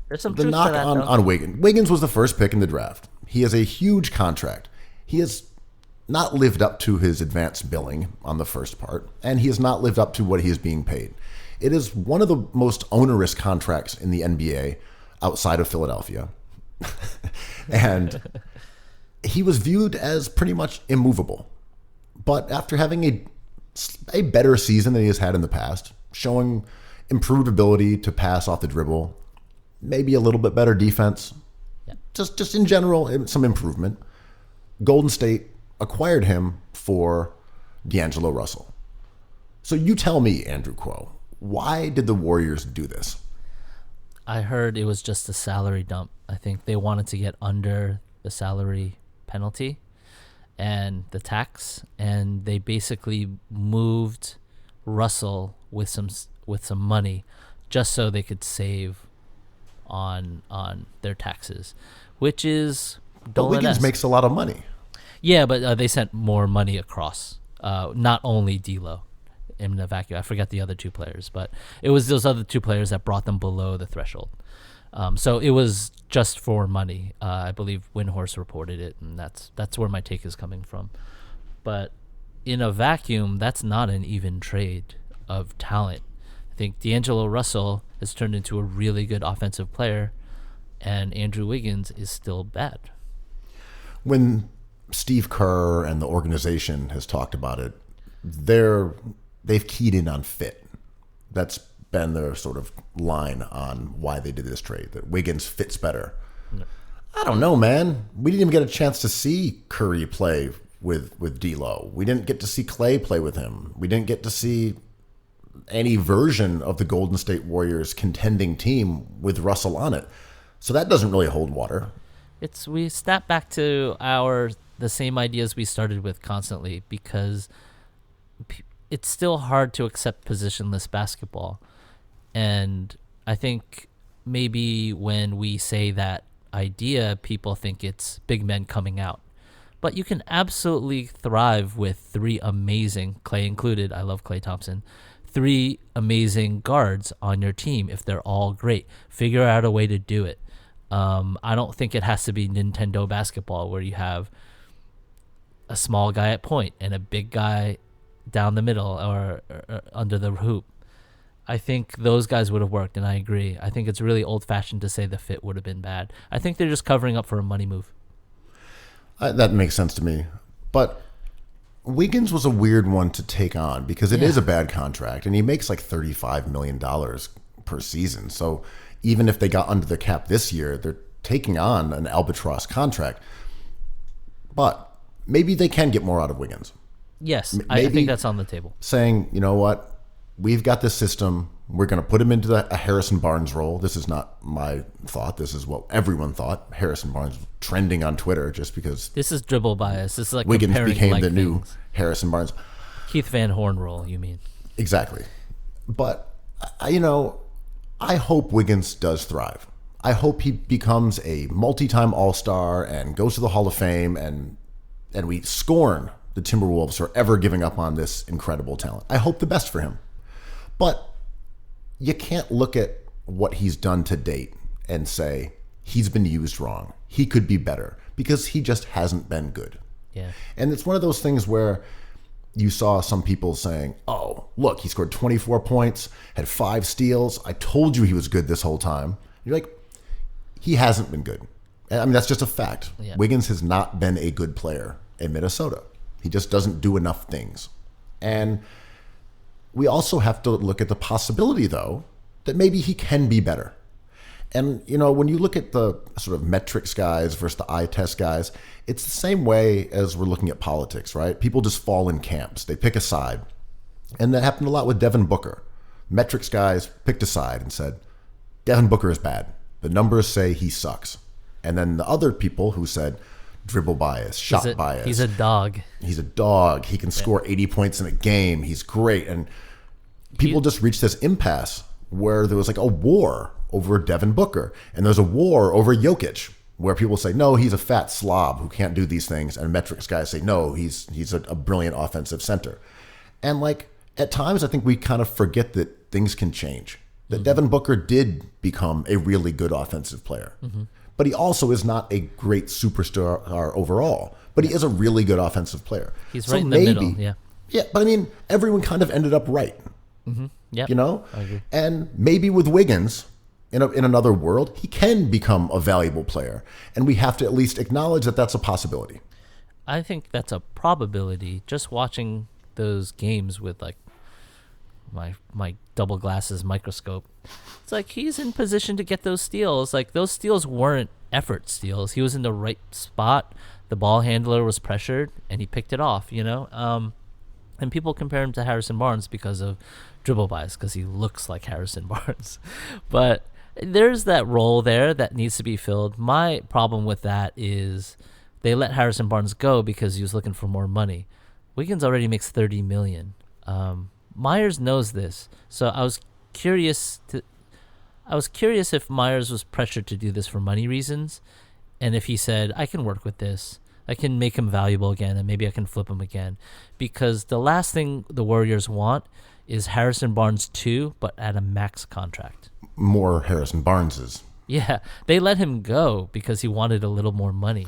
There's some The truth knock to that, on Wiggins. Wiggins was the first pick in the draft. He has a huge contract. He has not lived up to his advanced billing on the first part, and he has not lived up to what he is being paid. It is one of the most onerous contracts in the NBA outside of Philadelphia. And he was viewed as pretty much immovable. But after having a better season than he has had in the past, showing improved ability to pass off the dribble, maybe a little bit better defense, just in general, some improvement, Golden State acquired him for D'Angelo Russell. So you tell me, Andrew Kuo, why did the Warriors do this? I heard it was just a salary dump. I think they wanted to get under the salary penalty and the tax, and they basically moved Russell with some money just so they could save on their taxes, which is But Wiggins makes a lot of money. Yeah, but they sent more money across, not only D'Lo in the vacuum. I forgot the other 2 players, but it was those other 2 players that brought them below the threshold. So it was just for money. I believe Windhorse reported it, and that's where my take is coming from. But in a vacuum, that's not an even trade of talent. I think D'Angelo Russell has turned into a really good offensive player, and Andrew Wiggins is still bad. When Steve Kerr and the organization has talked about it, they've keyed in on fit. That's been their sort of line on why they did this trade, that Wiggins fits better. No. I don't know, man. We didn't even get a chance to see Curry play with D'Lo. We didn't get to see Clay play with him. We didn't get to see any version of the Golden State Warriors contending team with Russell on it. So that doesn't really hold water. We snap back to the same ideas we started with constantly, because it's still hard to accept positionless basketball. And I think maybe when we say that idea, people think it's big men coming out. But you can absolutely thrive with 3 amazing, Clay included, I love Clay Thompson, 3 amazing guards on your team if they're all great. Figure out a way to do it. I don't think it has to be Nintendo basketball where you have a small guy at point and a big guy down the middle or under the hoop. I think those guys would have worked, and I agree. I think it's really old-fashioned to say the fit would have been bad. I think they're just covering up for a money move. That makes sense to me. But Wiggins was a weird one to take on because it is a bad contract, and he makes like $35 million per season. So even if they got under the cap this year, they're taking on an albatross contract. But maybe they can get more out of Wiggins. Yes, I think that's on the table. Saying, you know what? We've got this system. We're going to put him into a Harrison Barnes role. This is not my thought. This is what everyone thought. Harrison Barnes trending on Twitter just because this is dribble bias. This is like Wiggins became like the new Harrison Barnes. Keith Van Horn role, you mean? Exactly. But, I hope Wiggins does thrive. I hope he becomes a multi-time All-Star and goes to the Hall of Fame, and we scorn the Timberwolves for ever giving up on this incredible talent. I hope the best for him. But you can't look at what he's done to date and say he's been used wrong. He could be better because he just hasn't been good. Yeah. And it's one of those things where you saw some people saying, oh, look, he scored 24 points, had 5 steals. I told you he was good this whole time. You're like, he hasn't been good. I mean, that's just a fact. Yeah. Wiggins has not been a good player in Minnesota. He just doesn't do enough things. And we also have to look at the possibility, though, that maybe he can be better. And, when you look at the sort of metrics guys versus the eye test guys, it's the same way as we're looking at politics, right? People just fall in camps. They pick a side. And that happened a lot with Devin Booker. Metrics guys picked a side and said, Devin Booker is bad. The numbers say he sucks. And then the other people who said, dribble bias, shot bias. He's a dog. He's a dog. He can score 80 points in a game. He's great. And people just reached this impasse where there was like a war over Devin Booker. And there's a war over Jokic where people say, no, he's a fat slob who can't do these things. And metrics guys say, no, he's a brilliant offensive center. And like at times, I think we kind of forget that things can change. That Devin Booker did become a really good offensive player. Mm-hmm. But he also is not a great superstar overall. But he is a really good offensive player. He's right in the middle, yeah. Yeah, but I mean, everyone kind of ended up right. Mm-hmm. Yeah, I agree. And maybe with Wiggins, in another world, he can become a valuable player. And we have to at least acknowledge that that's a possibility. I think that's a probability. Just watching those games with like my double glasses microscope, it's like he's in position to get those steals. Like those steals weren't effort steals. He was in the right spot. The ball handler was pressured and he picked it off, and people compare him to Harrison Barnes because of dribble bias, because he looks like Harrison Barnes. But there's that role there that needs to be filled. My problem with that is they let Harrison Barnes go because he was looking for more money. Wiggins already makes $30 million. Myers knows this, so I was curious if Myers was pressured to do this for money reasons, and if he said, I can work with this, I can make him valuable again, and maybe I can flip him again. Because the last thing the Warriors want is Harrison Barnes 2, but at a max contract. More Harrison Barneses. Yeah, they let him go because he wanted a little more money.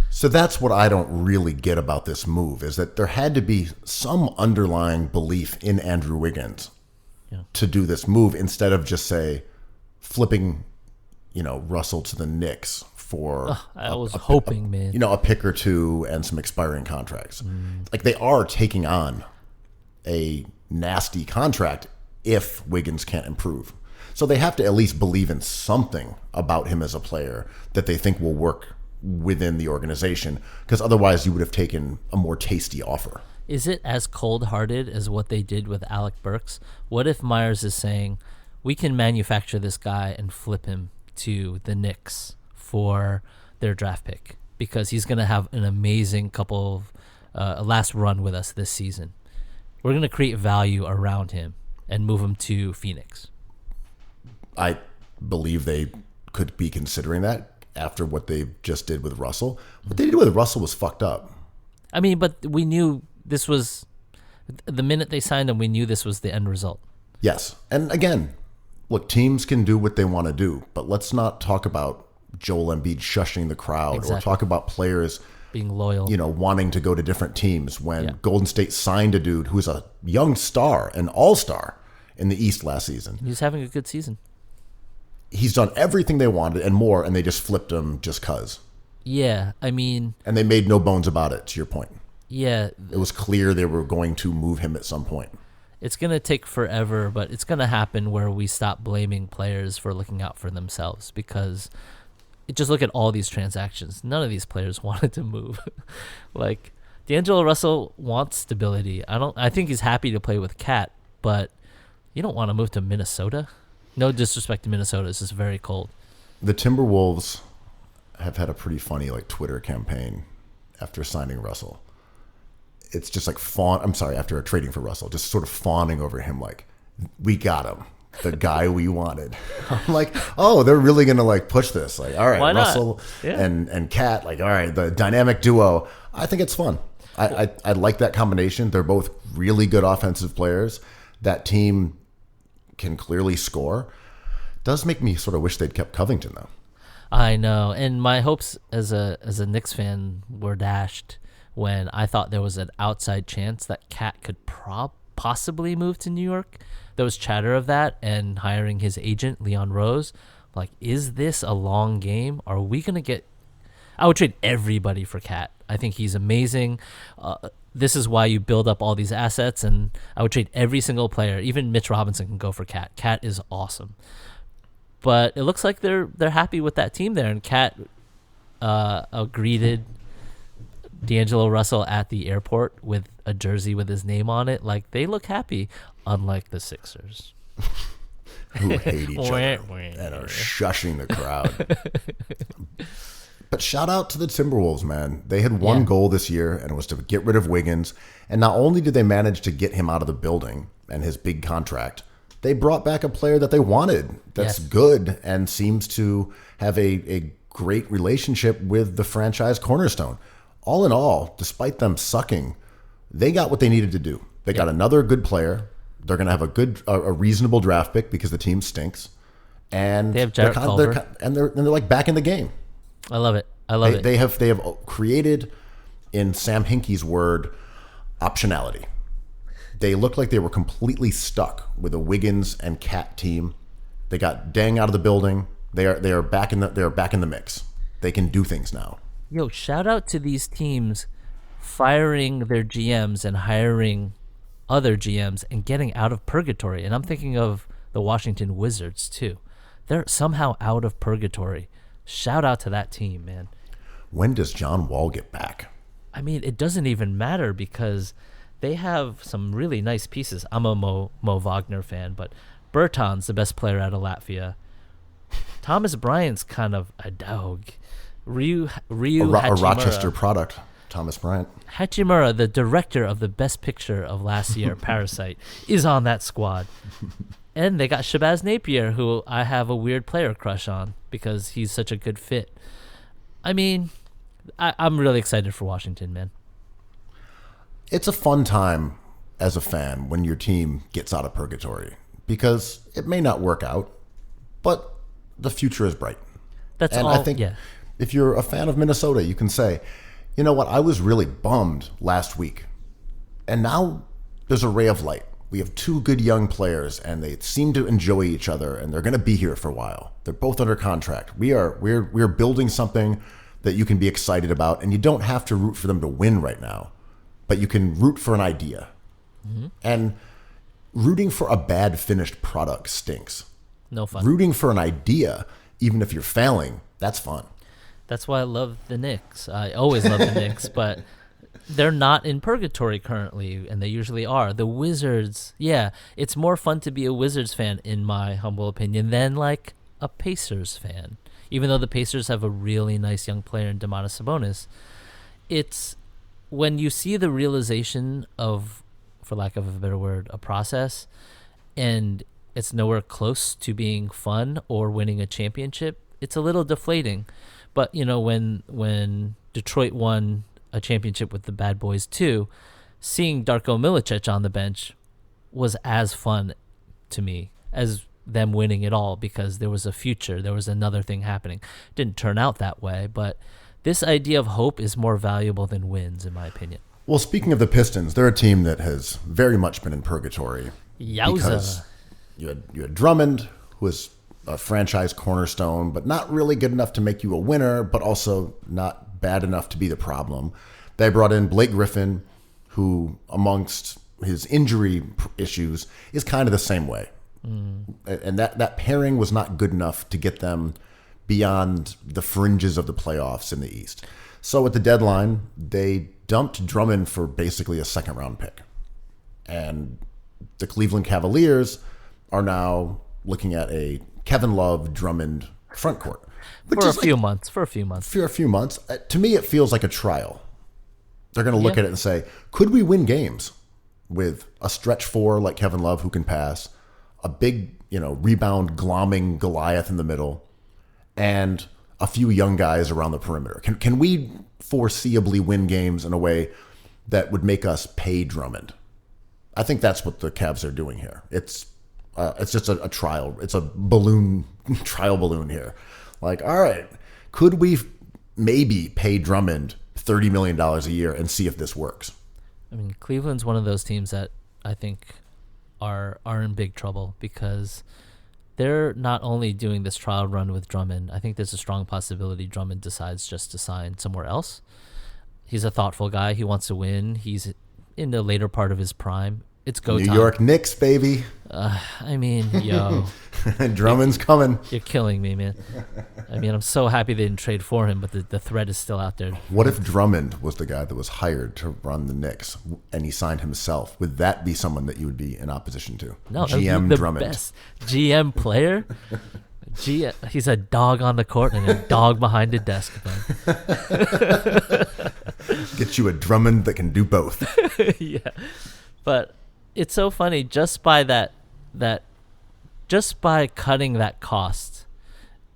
So that's what I don't really get about this move, is that there had to be some underlying belief in Andrew Wiggins to do this move instead of just, say, flipping, Russell to the Knicks for I was hoping, man. A pick or two and some expiring contracts. Like they are taking on a nasty contract if Wiggins can't improve. So they have to at least believe in something about him as a player that they think will work within the organization, because otherwise you would have taken a more tasty offer. Is it as cold-hearted as what they did with Alec Burks? What if Myers is saying, we can manufacture this guy and flip him to the Knicks for their draft pick because he's going to have an amazing couple of last run with us this season. We're going to create value around him and move him to Phoenix. I believe they could be considering that after what they just did with Russell. What they did with Russell was fucked up. I mean, but we knew this was, the minute they signed him, we knew this was the end result. Yes. And again, look, teams can do what they want to do, but let's not talk about Joel Embiid shushing the crowd or talk about players being loyal. wanting to go to different teams when Yeah. Golden State signed a dude who's a young star, an all-star in the East last season. He's having a good season. He's done everything they wanted and more, and they just flipped him just because. Yeah, I mean, And they made no bones about it, to your point. yeah, It was clear they were going to move him at some point. it's going to take forever, but it's going to happen where we stop blaming players for looking out for themselves, because just look at all these transactions. None of these players wanted to move. Like, D'Angelo Russell wants stability. I think he's happy to play with Cat, but you don't want to move to Minnesota. No disrespect to Minnesota, it's just very cold. The Timberwolves have had a pretty funny Twitter campaign after signing Russell. It's just after trading for Russell, just sort of fawning over him like, we got him. The guy we wanted. I'm like, oh, they're really going to push this. All right, Why not? Russell Yeah. and Cat, all right, the dynamic duo. I think it's fun. I like that combination. They're both really good offensive players. That team can clearly score. Does make me sort of wish they'd kept Covington, though. I know, and my hopes as a Knicks fan were dashed when I thought there was an outside chance that Cat could possibly move to New York. There was chatter of that, and hiring his agent, Leon Rose. Is this a long game? Are we going to get... I would trade everybody for Cat. I think he's amazing. This is why you build up all these assets, and I would trade every single player. Even Mitch Robinson can go for Cat. Cat is awesome. But it looks like they're happy with that team there, and Cat greeted D'Angelo Russell at the airport with a jersey with his name on it. They look happy, unlike the Sixers, Who hate each other and are shushing the crowd. But shout out to the Timberwolves, man. They had one goal this year, and it was to get rid of Wiggins. And not only did they manage to get him out of the building and his big contract, they brought back a player that they wanted that's good and seems to have a great relationship with the franchise cornerstone. All in all, despite them sucking, they got what they needed to do. They got another good player. They're going to have a reasonable draft pick because the team stinks. And they have Jarrett Culver. They're back in the game. I love it. I love it. They have created, in Sam Hinkie's word, optionality. They looked like they were completely stuck with a Wiggins and Cat team. They got Deng out of the building. They are back in the mix. They can do things now. Yo, shout out to these teams firing their GMs and hiring other GMs and getting out of purgatory. And I'm thinking of the Washington Wizards too. They're somehow out of purgatory. Shout out to that team, man. When does John Wall get back? I mean, it doesn't even matter because they have some really nice pieces. I'm a Mo Wagner fan, but Berton's the best player out of Latvia. Thomas Bryant's kind of a dog. Ryu A Rochester product, Thomas Bryant. Hachimura, the director of the best picture of last year, Parasite, is on that squad. And they got Shabazz Napier, who I have a weird player crush on because he's such a good fit. I mean, I'm really excited for Washington, man. It's a fun time as a fan when your team gets out of purgatory because it may not work out, but the future is bright. That's and all. I think yeah. if you're a fan of Minnesota, you can say, you know what, I was really bummed last week. And now there's a ray of light. We have two good young players, and they seem to enjoy each other, and they're going to be here for a while. They're both under contract. We're building something that you can be excited about, and you don't have to root for them to win right now, but you can root for an idea. Mm-hmm. And rooting for a bad finished product stinks. No fun. Rooting for an idea, even if you're failing, that's fun. That's why I love the Knicks. I always love the Knicks, but they're not in purgatory currently, and they usually are. The Wizards, yeah, it's more fun to be a Wizards fan, in my humble opinion, than like a Pacers fan. Even though the Pacers have a really nice young player in Domantas Sabonis, it's when you see the realization of, for lack of a better word, a process, and it's nowhere close to being fun or winning a championship, it's a little deflating. But, you know, when Detroit won a championship with the Bad Boys 2, seeing Darko Milicic on the bench was as fun to me as them winning it all because there was a future. There was another thing happening. Didn't turn out that way, but this idea of hope is more valuable than wins, in my opinion. Well, speaking of the Pistons, they're a team that has very much been in purgatory. Yowza. Because you had Drummond, who was a franchise cornerstone, but not really good enough to make you a winner, but also not bad enough to be the problem. They brought in Blake Griffin, who, amongst his injury issues, is kind of the same way. And that pairing was not good enough to get them beyond the fringes of the playoffs in the East. So at the deadline, they dumped Drummond for basically a second-round pick. And the Cleveland Cavaliers are now looking at a Kevin Love Drummond front court. For a few months. For a few months. To me, it feels like a trial. They're going to look at it and say, could we win games with a stretch four like Kevin Love who can pass, a big, rebound glomming Goliath in the middle, and a few young guys around the perimeter? Can we foreseeably win games in a way that would make us pay Drummond? I think that's what the Cavs are doing here. It's just a trial. It's a trial balloon here. Like, all right, could we maybe pay Drummond $30 million a year and see if this works? I mean, Cleveland's one of those teams that I think are in big trouble because they're not only doing this trial run with Drummond. I think there's a strong possibility Drummond decides just to sign somewhere else. He's a thoughtful guy. He wants to win. He's in the later part of his prime. It's go time. New York Knicks, baby. I mean, yo. Drummond's coming. You're killing me, man. I mean, I'm so happy they didn't trade for him, but the threat is still out there. What if Drummond was the guy that was hired to run the Knicks and he signed himself? Would that be someone that you would be in opposition to? No, GM the Drummond. Best GM player. He's a dog on the court and a dog behind the desk, man. Get you a Drummond that can do both. Yeah. But it's so funny just by just by cutting that cost,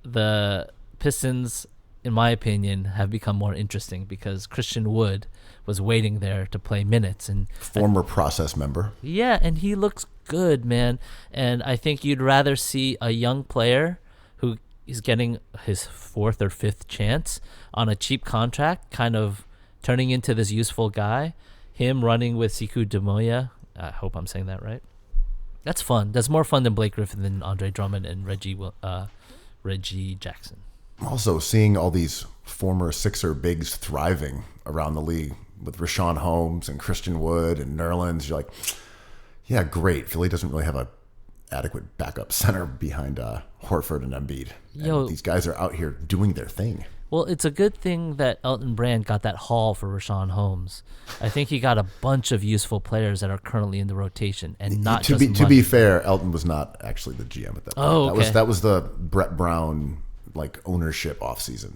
the Pistons, in my opinion, have become more interesting because Christian Wood was waiting there to play minutes and former process member. Yeah, and he looks good, man. And I think you'd rather see a young player who is getting his fourth or fifth chance on a cheap contract, kind of turning into this useful guy, him running with Sekou Demoya. I hope I'm saying that right. That's fun. That's more fun than Blake Griffin than Andre Drummond and Reggie Jackson. Also, seeing all these former Sixer bigs thriving around the league with Rashawn Holmes and Christian Wood and Nerlens, you're like, yeah, great. Philly doesn't really have a adequate backup center behind Horford and Embiid. And these guys are out here doing their thing. Well, it's a good thing that Elton Brand got that haul for Rashawn Holmes. I think he got a bunch of useful players that are currently in the rotation, and not to be fair, Elton was not actually the GM at that point. Oh, okay. That was the Brett Brown ownership offseason.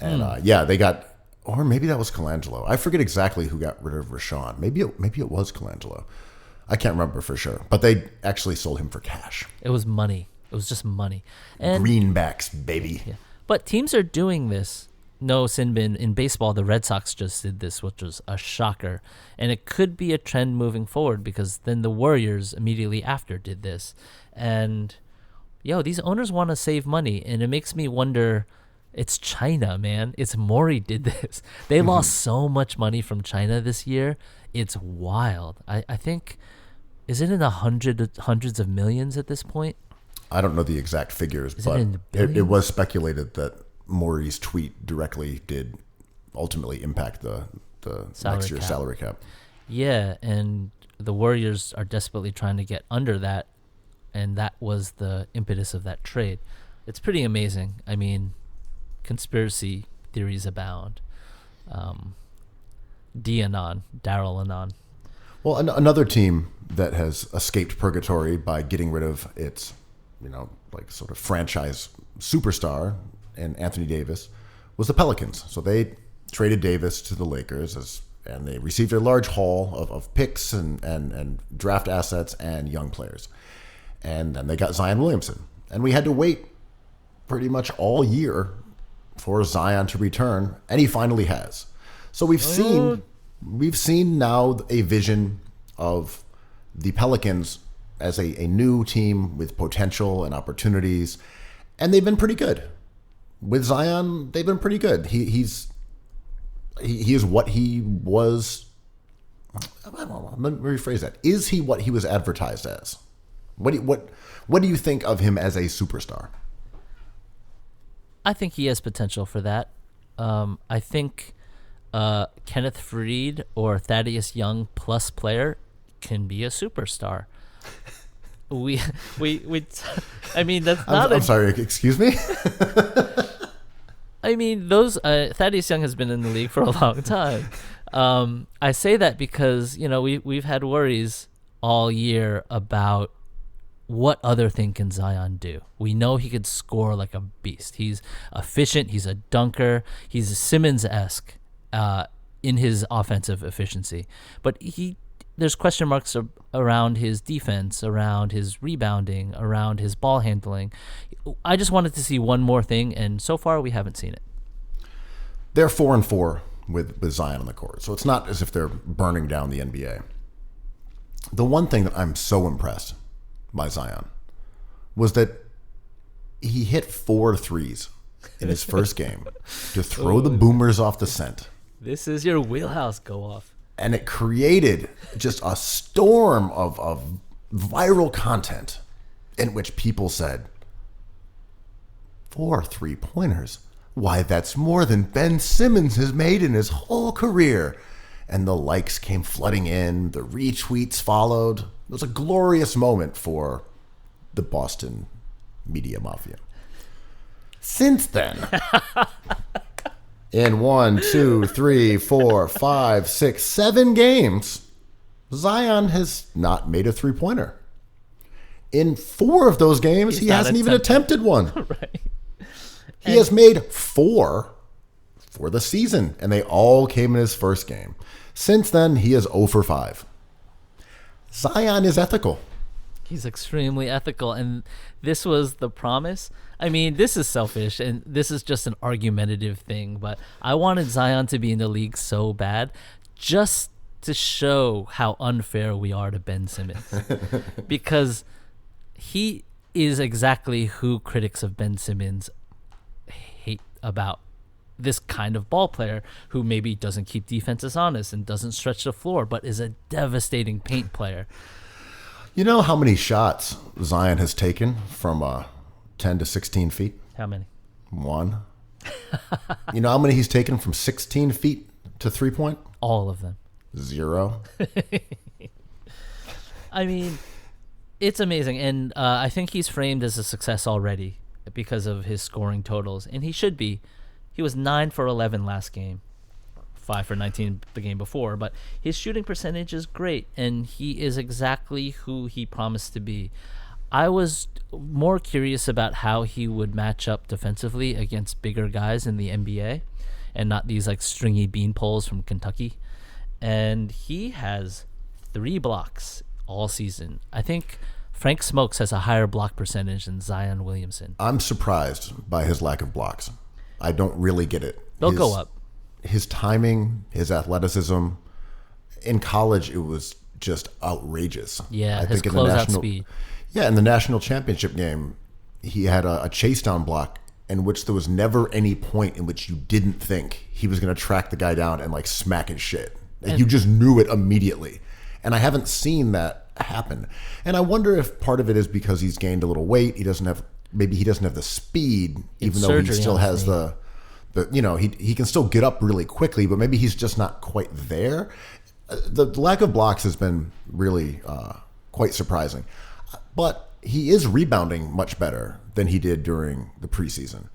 And they got, or maybe that was Colangelo. I forget exactly who got rid of Rashawn. Maybe it was Colangelo. I can't remember for sure, but they actually sold him for cash. It was money. It was just money. And greenbacks, baby. Yeah. But teams are doing this. No, Sinbin, in baseball, the Red Sox just did this, which was a shocker. And it could be a trend moving forward because then the Warriors immediately after did this. And, these owners want to save money. And it makes me wonder, it's China, man. It's Maury did this. They lost so much money from China this year. It's wild. I think, is it in the hundreds of millions at this point? I don't know the exact figures, but it was speculated that Maury's tweet directly did ultimately impact the next year's salary cap. Yeah, and the Warriors are desperately trying to get under that, and that was the impetus of that trade. It's pretty amazing. I mean, conspiracy theories abound. Daryl Anon. Well, another team that has escaped purgatory by getting rid of its sort of franchise superstar and Anthony Davis was the Pelicans. So they traded Davis to the Lakers and they received a large haul of picks and draft assets and young players. And then they got Zion Williamson. And we had to wait pretty much all year for Zion to return, and he finally has. So we've seen now a vision of the Pelicans as a new team with potential and opportunities, and they've been pretty good. with Zion, they've been pretty good. He is what he was. Let me rephrase that. Is he what he was advertised as? What do you think of him as a superstar? I think he has potential for that. I think Kenneth Faried or Thaddeus Young plus player can be a superstar. I mean, that's not. I'm sorry. Excuse me. I mean, those Thaddeus Young has been in the league for a long time. I say that because we've had worries all year about what other thing can Zion do. We know he could score like a beast. He's efficient. He's a dunker. He's Simmons-esque in his offensive efficiency. But there's question marks around his defense, around his rebounding, around his ball handling. I just wanted to see one more thing, and so far we haven't seen it. They're 4-4 with Zion on the court, so it's not as if they're burning down the NBA. The one thing that I'm so impressed by Zion was that he hit 4 threes in his first game to throw the boomers off the scent. This is your wheelhouse, go off. And it created just a storm of viral content in which people said, 4 3-pointers? Why, that's more than Ben Simmons has made in his whole career. And the likes came flooding in. The retweets followed. It was a glorious moment for the Boston media mafia. Since then, in 1, 2, 3, 4, 5, 6, 7 games, Zion has not made a 3-pointer. In 4 of those games, he hasn't even attempted one. Right. He has made 4 for the season, and they all came in his first game. Since then, he is 0 for 5. Zion is ethical. He's extremely ethical, and this was the promise. I mean, this is selfish, and this is just an argumentative thing, but I wanted Zion to be in the league so bad just to show how unfair we are to Ben Simmons. Because he is exactly who critics of Ben Simmons hate about this kind of ball player who maybe doesn't keep defenses honest and doesn't stretch the floor, but is a devastating paint player. You know how many shots Zion has taken from 10 to 16 feet? How many? 1. You know how many he's taken from 16 feet to 3-point? All of them. 0. I mean, it's amazing. And I think he's framed as a success already because of his scoring totals. And he should be. He was 9 for 11 last game. 5 for 19 the game before, but his shooting percentage is great, and he is exactly who he promised to be. I was more curious about how he would match up defensively against bigger guys in the NBA and not these like stringy beanpoles from Kentucky. And he has 3 blocks all season. I think Frank Smokes has a higher block percentage than Zion Williamson. I'm surprised by his lack of blocks. I don't really get it. They'll go up. His timing, his athleticism. In college, it was just outrageous. Yeah, I his think closeout speed. Yeah, in the national championship game, he had a chase down block in which there was never any point in which you didn't think he was going to track the guy down and like smack his shit. Like, you just knew it immediately. And I haven't seen that happen. And I wonder if part of it is because he's gained a little weight. Maybe he doesn't have the speed, even though he still has the he can still get up really quickly, but maybe he's just not quite there. The lack of blocks has been really quite surprising. But he is rebounding much better than he did during the preseason.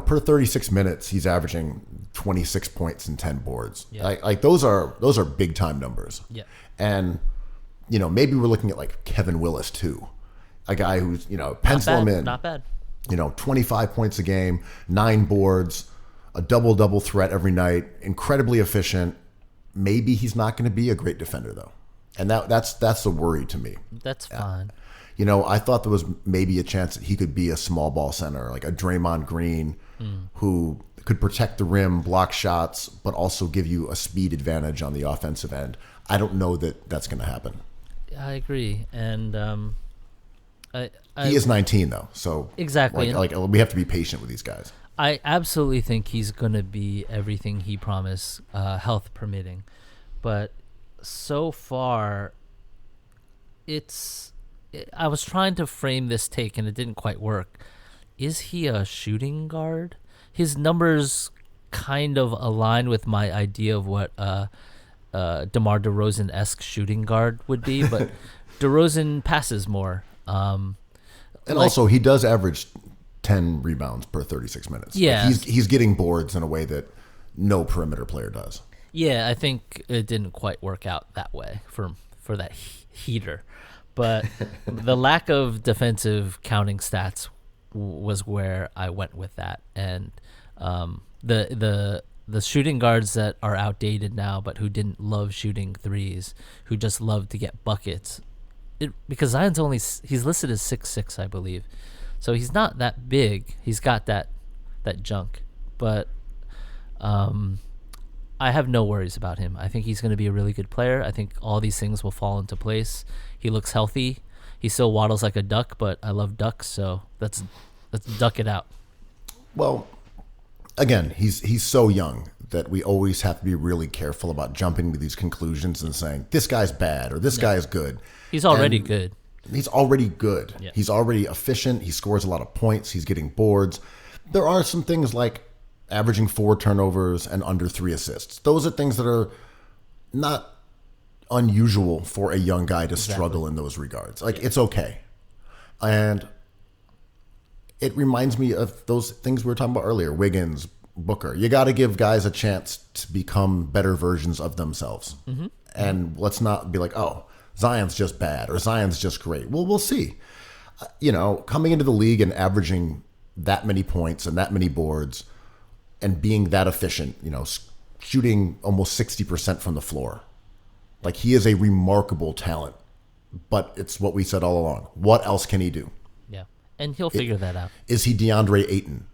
Per 36 minutes, he's averaging 26 points and 10 boards. Yeah. Like those are big time numbers. Yeah. And maybe we're looking at like Kevin Willis too, a guy who's pencil him in. Not bad. 25 points a game, 9 boards, a double threat every night, incredibly efficient. Maybe he's not going to be a great defender though, and that's a worry to me. That's fine. I thought there was maybe a chance that he could be a small ball center, like a Draymond Green, who could protect the rim, block shots, but also give you a speed advantage on the offensive end. I don't know that that's going to happen. I agree, and he is 19 though, so exactly. Like we have to be patient with these guys. I absolutely think he's going to be everything he promised, health permitting. But so far, I was trying to frame this take and it didn't quite work. Is he a shooting guard? His numbers kind of align with my idea of what DeMar DeRozan-esque shooting guard would be, but DeRozan passes more. And also, he does average 10 rebounds per 36 minutes. Yeah. Like he's getting boards in a way that no perimeter player does. Yeah, I think it didn't quite work out that way for that heater. But the lack of defensive counting stats was where I went with that. And the shooting guards that are outdated now, but who didn't love shooting threes, who just loved to get buckets. Because Zion's he's listed as 6'6", I believe. So he's not that big. He's got that junk. But I have no worries about him. I think he's going to be a really good player. I think all these things will fall into place. He looks healthy. He still waddles like a duck, but I love ducks, so let's duck it out. Well, again, he's so young that we always have to be really careful about jumping to these conclusions and saying, this guy's bad or this guy is good. He's already good. He's already good. Yeah. He's already efficient. He scores a lot of points. He's getting boards. There are some things like averaging 4 turnovers and under 3 assists. Those are things that are not unusual for a young guy to struggle in those regards. Like, it's okay. And it reminds me of those things we were talking about earlier, Wiggins, Booker. You got to give guys a chance to become better versions of themselves. Mm-hmm. And let's not be like, oh, Zion's just bad or Zion's just great. Well, we'll see. Coming into the league and averaging that many points and that many boards and being that efficient, shooting almost 60% from the floor. Like, he is a remarkable talent, but it's what we said all along. What else can he do? Yeah, and he'll figure that out. Is he DeAndre Ayton,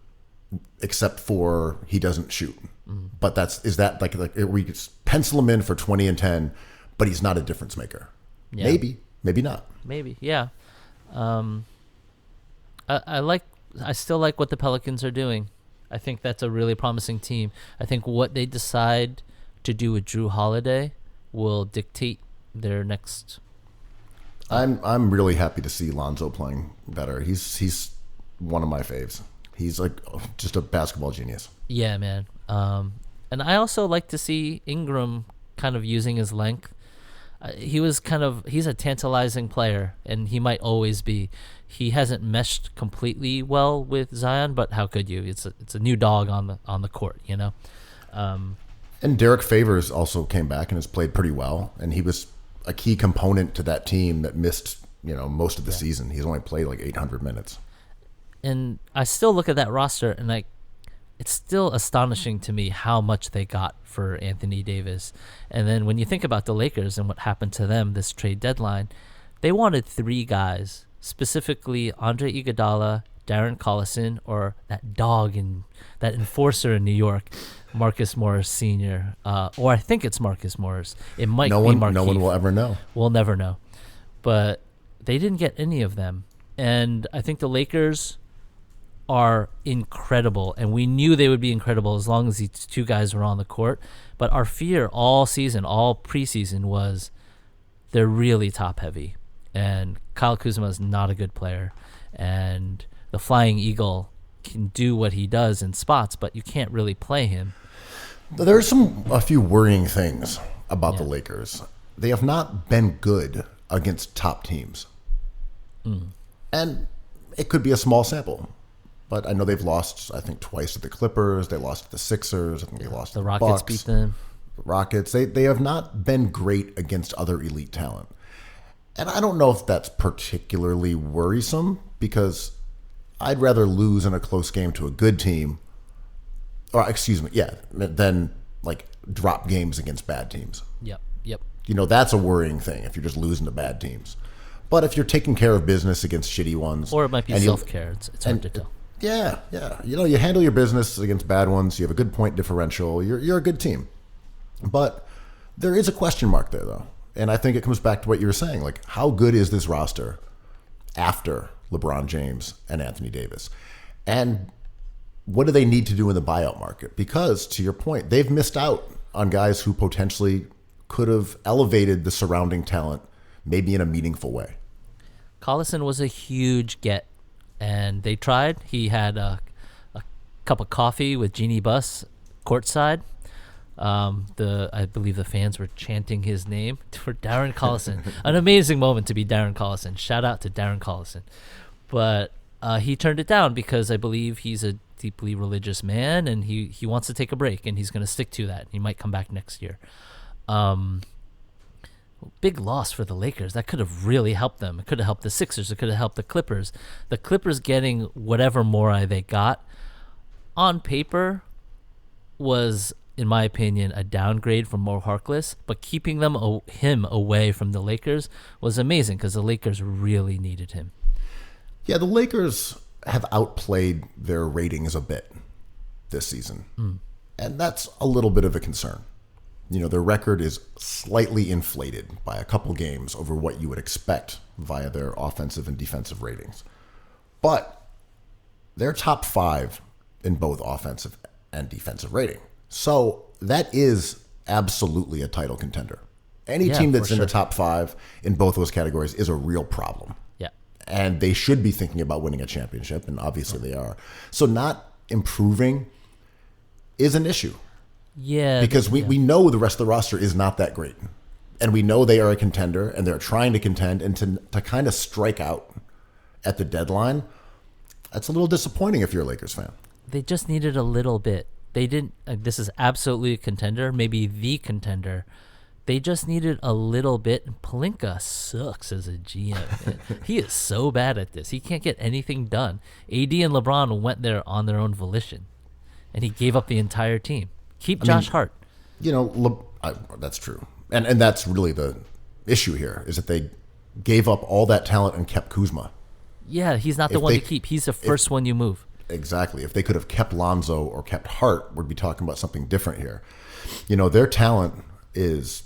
except for he doesn't shoot? Mm-hmm. But is that like we could pencil him in for 20 and 10, but he's not a difference maker? Yeah. Maybe not. Maybe, yeah. I still like what the Pelicans are doing. I think that's a really promising team. I think what they decide to do with Drew Holiday will dictate their next. I'm really happy to see Lonzo playing better. He's one of my faves. He's like just a basketball genius. Yeah, man. And I also like to see Ingram kind of using his length. He's a tantalizing player, and he might always be. He hasn't meshed completely well with Zion, but how could you? It's a new dog on the court, And Derek Favors also came back and has played pretty well, and he was a key component to that team that missed most of the season. He's only played like 800 minutes. And I still look at that roster, and it's still astonishing to me how much they got for Anthony Davis. And then when you think about the Lakers and what happened to them this trade deadline, they wanted 3 guys, specifically Andre Iguodala, Darren Collison, or that dog and that enforcer in New York, Marcus Morris Sr. Or I think it's Marcus Morris. It might be Markieff. No one will ever know. We'll never know. But they didn't get any of them. And I think the Lakers are incredible, and we knew they would be incredible as long as these 2 guys were on the court. But our fear all season, all preseason, was they're really top heavy, and Kyle Kuzma is not a good player, and the Flying Eagle can do what he does in spots, but you can't really play him. There's a few worrying things about the Lakers. They have not been good against top teams, and it could be a small sample. But I know they've lost, I think, twice to the Clippers. They lost to the Sixers. I think they lost to the Rockets. Bucks. Beat them. The Rockets. They have not been great against other elite talent. And I don't know if that's particularly worrisome, because I'd rather lose in a close game to a good team, than like drop games against bad teams. Yep. That's a worrying thing if you're just losing to bad teams. But if you're taking care of business against shitty ones. Or it might be self-care. It's hard to tell. Yeah. You handle your business against bad ones. You have a good point differential. You're a good team. But there is a question mark there, though. And I think it comes back to what you were saying. Like, how good is this roster after LeBron James and Anthony Davis? And what do they need to do in the buyout market? Because, to your point, they've missed out on guys who potentially could have elevated the surrounding talent, maybe in a meaningful way. Collison was a huge get, and they tried. He had a cup of coffee with Jeannie Buss courtside. I believe the fans were chanting his name for Darren Collison. An amazing moment to be Darren Collison. Shout out to Darren Collison. But he turned it down because I believe he's a deeply religious man, and he wants to take a break, and he's going to stick to that. He might come back next year. Big loss for the Lakers. That could have really helped them. It could have helped the Sixers. It could have helped the Clippers. The Clippers getting whatever Morai they got on paper was, in my opinion, a downgrade from Mo Harkless, but keeping him away from the Lakers was amazing because the Lakers really needed him. Yeah, the Lakers have outplayed their ratings a bit this season, and that's a little bit of a concern. Their record is slightly inflated by a couple games over what you would expect via their offensive and defensive ratings. But they're top 5 in both offensive and defensive rating. So that is absolutely a title contender. Any team that's in the top 5 in both those categories is a real problem. Yeah. And they should be thinking about winning a championship, and obviously they are. So not improving is an issue. Yeah. Because we know the rest of the roster is not that great. And we know they are a contender, and they're trying to contend, and to kind of strike out at the deadline, that's a little disappointing if you're a Lakers fan. They just needed a little bit. They didn't. This is absolutely a contender, maybe the contender. They just needed a little bit. And Pelinka sucks as a GM. Man. He is so bad at this. He can't get anything done. AD and LeBron went there on their own volition, and he gave up the entire team. Keep Josh Hart. That's true. And that's really the issue here, is that they gave up all that talent and kept Kuzma. Yeah, he's not the one to keep. He's the first one you move. Exactly. If they could have kept Lonzo or kept Hart, we'd be talking about something different here. Their talent is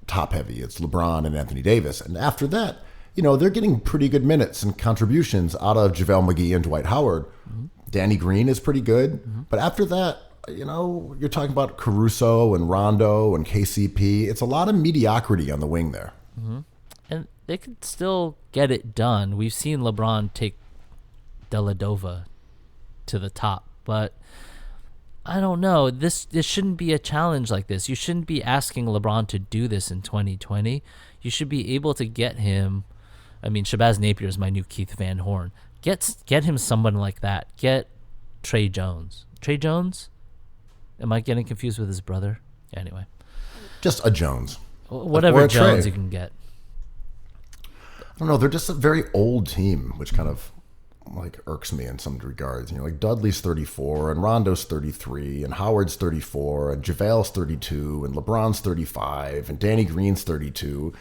top heavy. It's LeBron and Anthony Davis. And after that, they're getting pretty good minutes and contributions out of JaVale McGee and Dwight Howard. Mm-hmm. Danny Green is pretty good. Mm-hmm. But after that, you're talking about Caruso and Rondo and KCP. It's a lot of mediocrity on the wing there. Mm-hmm. And they could still get it done. We've seen LeBron take Deladova to the top, but I don't know. This shouldn't be a challenge like this. You shouldn't be asking LeBron to do this in 2020. You should be able to get him. I mean, Shabazz Napier is my new Keith Van Horn. Get him someone like that. Get Trey Jones. Trey Jones? Am I getting confused with his brother? Anyway. Just a Jones. Whatever Jones you can get. I don't know. They're just a very old team, which kind of irks me in some regards. Dudley's 34 and Rondo's 33 and Howard's 34 and JaVale's 32 and LeBron's 35 and Danny Green's 32.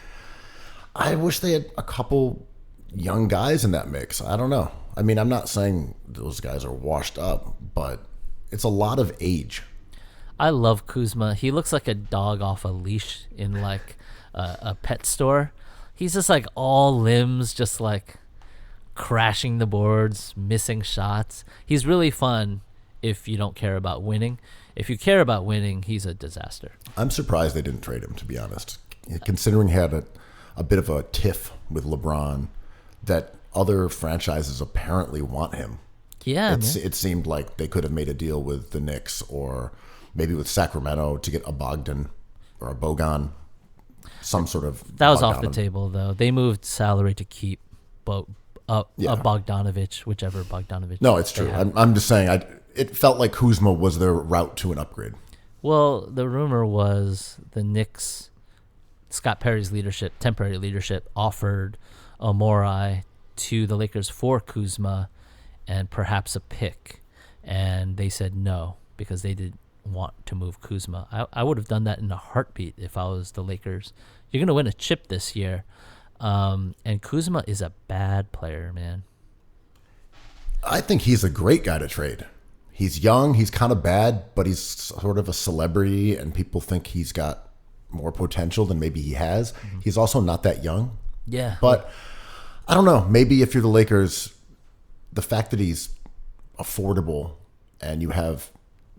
I wish they had a couple young guys in that mix. I don't know. I mean, I'm not saying those guys are washed up, but it's a lot of age. I love Kuzma. He looks like a dog off a leash in a pet store. He's just all limbs, just crashing the boards, missing shots. He's really fun if you don't care about winning. If you care about winning, he's a disaster. I'm surprised they didn't trade him, to be honest. Considering he had a bit of a tiff with LeBron, that other franchises apparently want him. Yeah, it seemed like they could have made a deal with the Knicks or maybe with Sacramento to get a Bogdan or a Bogan, some sort of. That was off the table, though. They moved salary to keep Bogdanovich, whichever Bogdanovich. No, it's true. I'm just saying, it felt like Kuzma was their route to an upgrade. Well, the rumor was the Knicks, Scott Perry's temporary leadership, offered Morai to the Lakers for Kuzma and perhaps a pick, and they said no because they didn't want to move Kuzma. I would have done that in a heartbeat if I was the Lakers. You're going to win a chip this year, and Kuzma is a bad player, man. I think he's a great guy to trade. He's young, he's kind of bad, but he's sort of a celebrity, and people think he's got more potential than maybe he has. Mm-hmm. He's also not that young. Yeah. But I don't know. Maybe if you're the Lakers, the fact that he's affordable and you have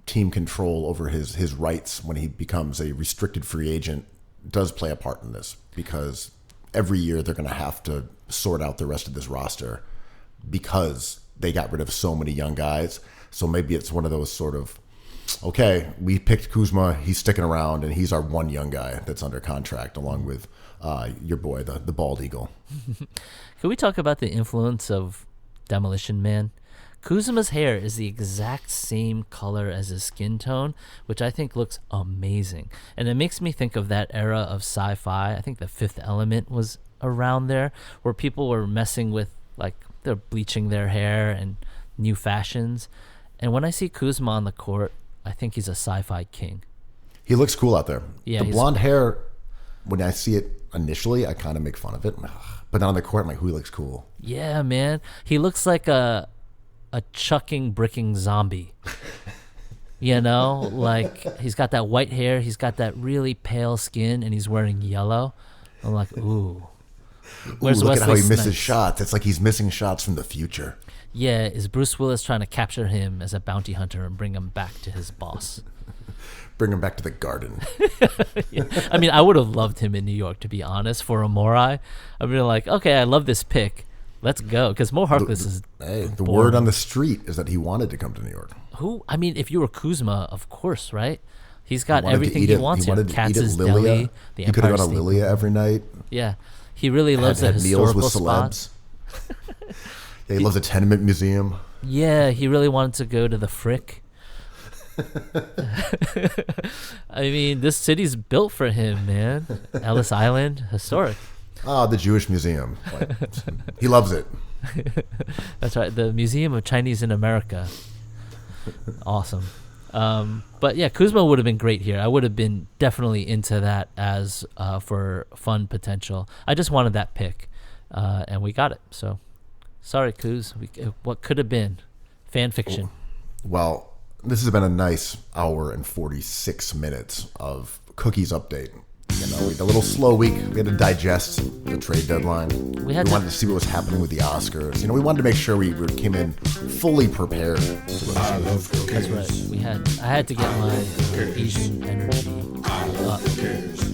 team control over his rights when he becomes a restricted free agent does play a part in this, because every year they're going to have to sort out the rest of this roster because they got rid of so many young guys. So maybe it's one of those sort of, okay, we picked Kuzma, he's sticking around, and he's our one young guy that's under contract, along with your boy, the bald eagle. Can we talk about the influence of Demolition Man? Kuzma's hair is the exact same color as his skin tone, which I think looks amazing. And it makes me think of that era of sci-fi. I think The Fifth Element was around there, where people were messing with, like, they're bleaching their hair and new fashions. And when I see Kuzma on the court, I think he's a sci-fi king. He looks cool out there. Yeah, the blonde hair, when I see it initially, I kind of make fun of it. But on the court, I'm like, who looks cool? Yeah, man. He looks like a chucking, bricking zombie. You know, like, he's got that white hair, he's got that really pale skin, and he's wearing yellow. I'm like, ooh. Where's look Wesley at how he misses Snipes? shots. It's like he's missing shots from the future. Yeah, is Bruce Willis trying to capture him as a bounty hunter and bring him back to his boss? Bring him back to the garden. Yeah. I mean, I would have loved him in New York, to be honest, for a Morai. I'd be like, okay, I love this pick. Let's go. Because Mo Harkless is The boring. word on the street is that he wanted to come to New York. Who? I mean, if you were Kuzma, of course, right? He's got Wanted to everything eat he it- wants He here. wanted to eat Katz's at Lilia. Deli, the He could have Empire gone to State Lilia every night. Yeah. He really loves the Had meals historical with spots. celebs. Yeah, he loves a tenement museum. Yeah, he really wanted to go to the Frick. I mean, this city's built for him, man. Ellis Island, historic. Ah, the Jewish Museum. Like, he loves it. That's right, the Museum of Chinese in America. Awesome. But yeah, Kuzma would have been great here. I would have been definitely into that as for fun potential. I just wanted that pick, and we got it. So, sorry, Kuz. What could have been fan fiction. Well, this has been a nice hour and 46 minutes of Cookies update. You know, we had a little slow week. We had to digest the trade deadline. We wanted to see what was happening with the Oscars. You know, we wanted to make sure we came in fully prepared. I love cookies. That's right. I had to get my Asian energy up,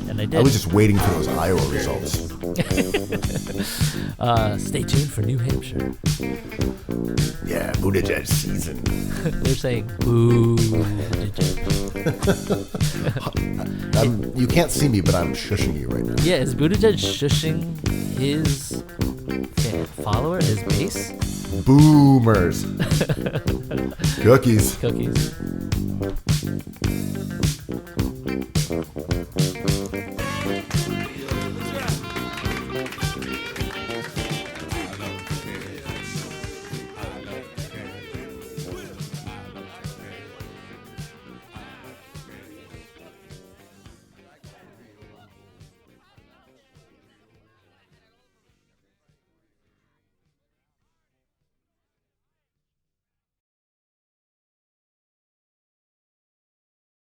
and I did. I was just waiting for those Iowa results. Stay tuned for New Hampshire. Yeah, Buttigieg season. They're saying boo. You can't see me, but I'm shushing you right now. Yeah, is Buttigieg shushing his follower, his base? Boomers. Cookies. Cookies.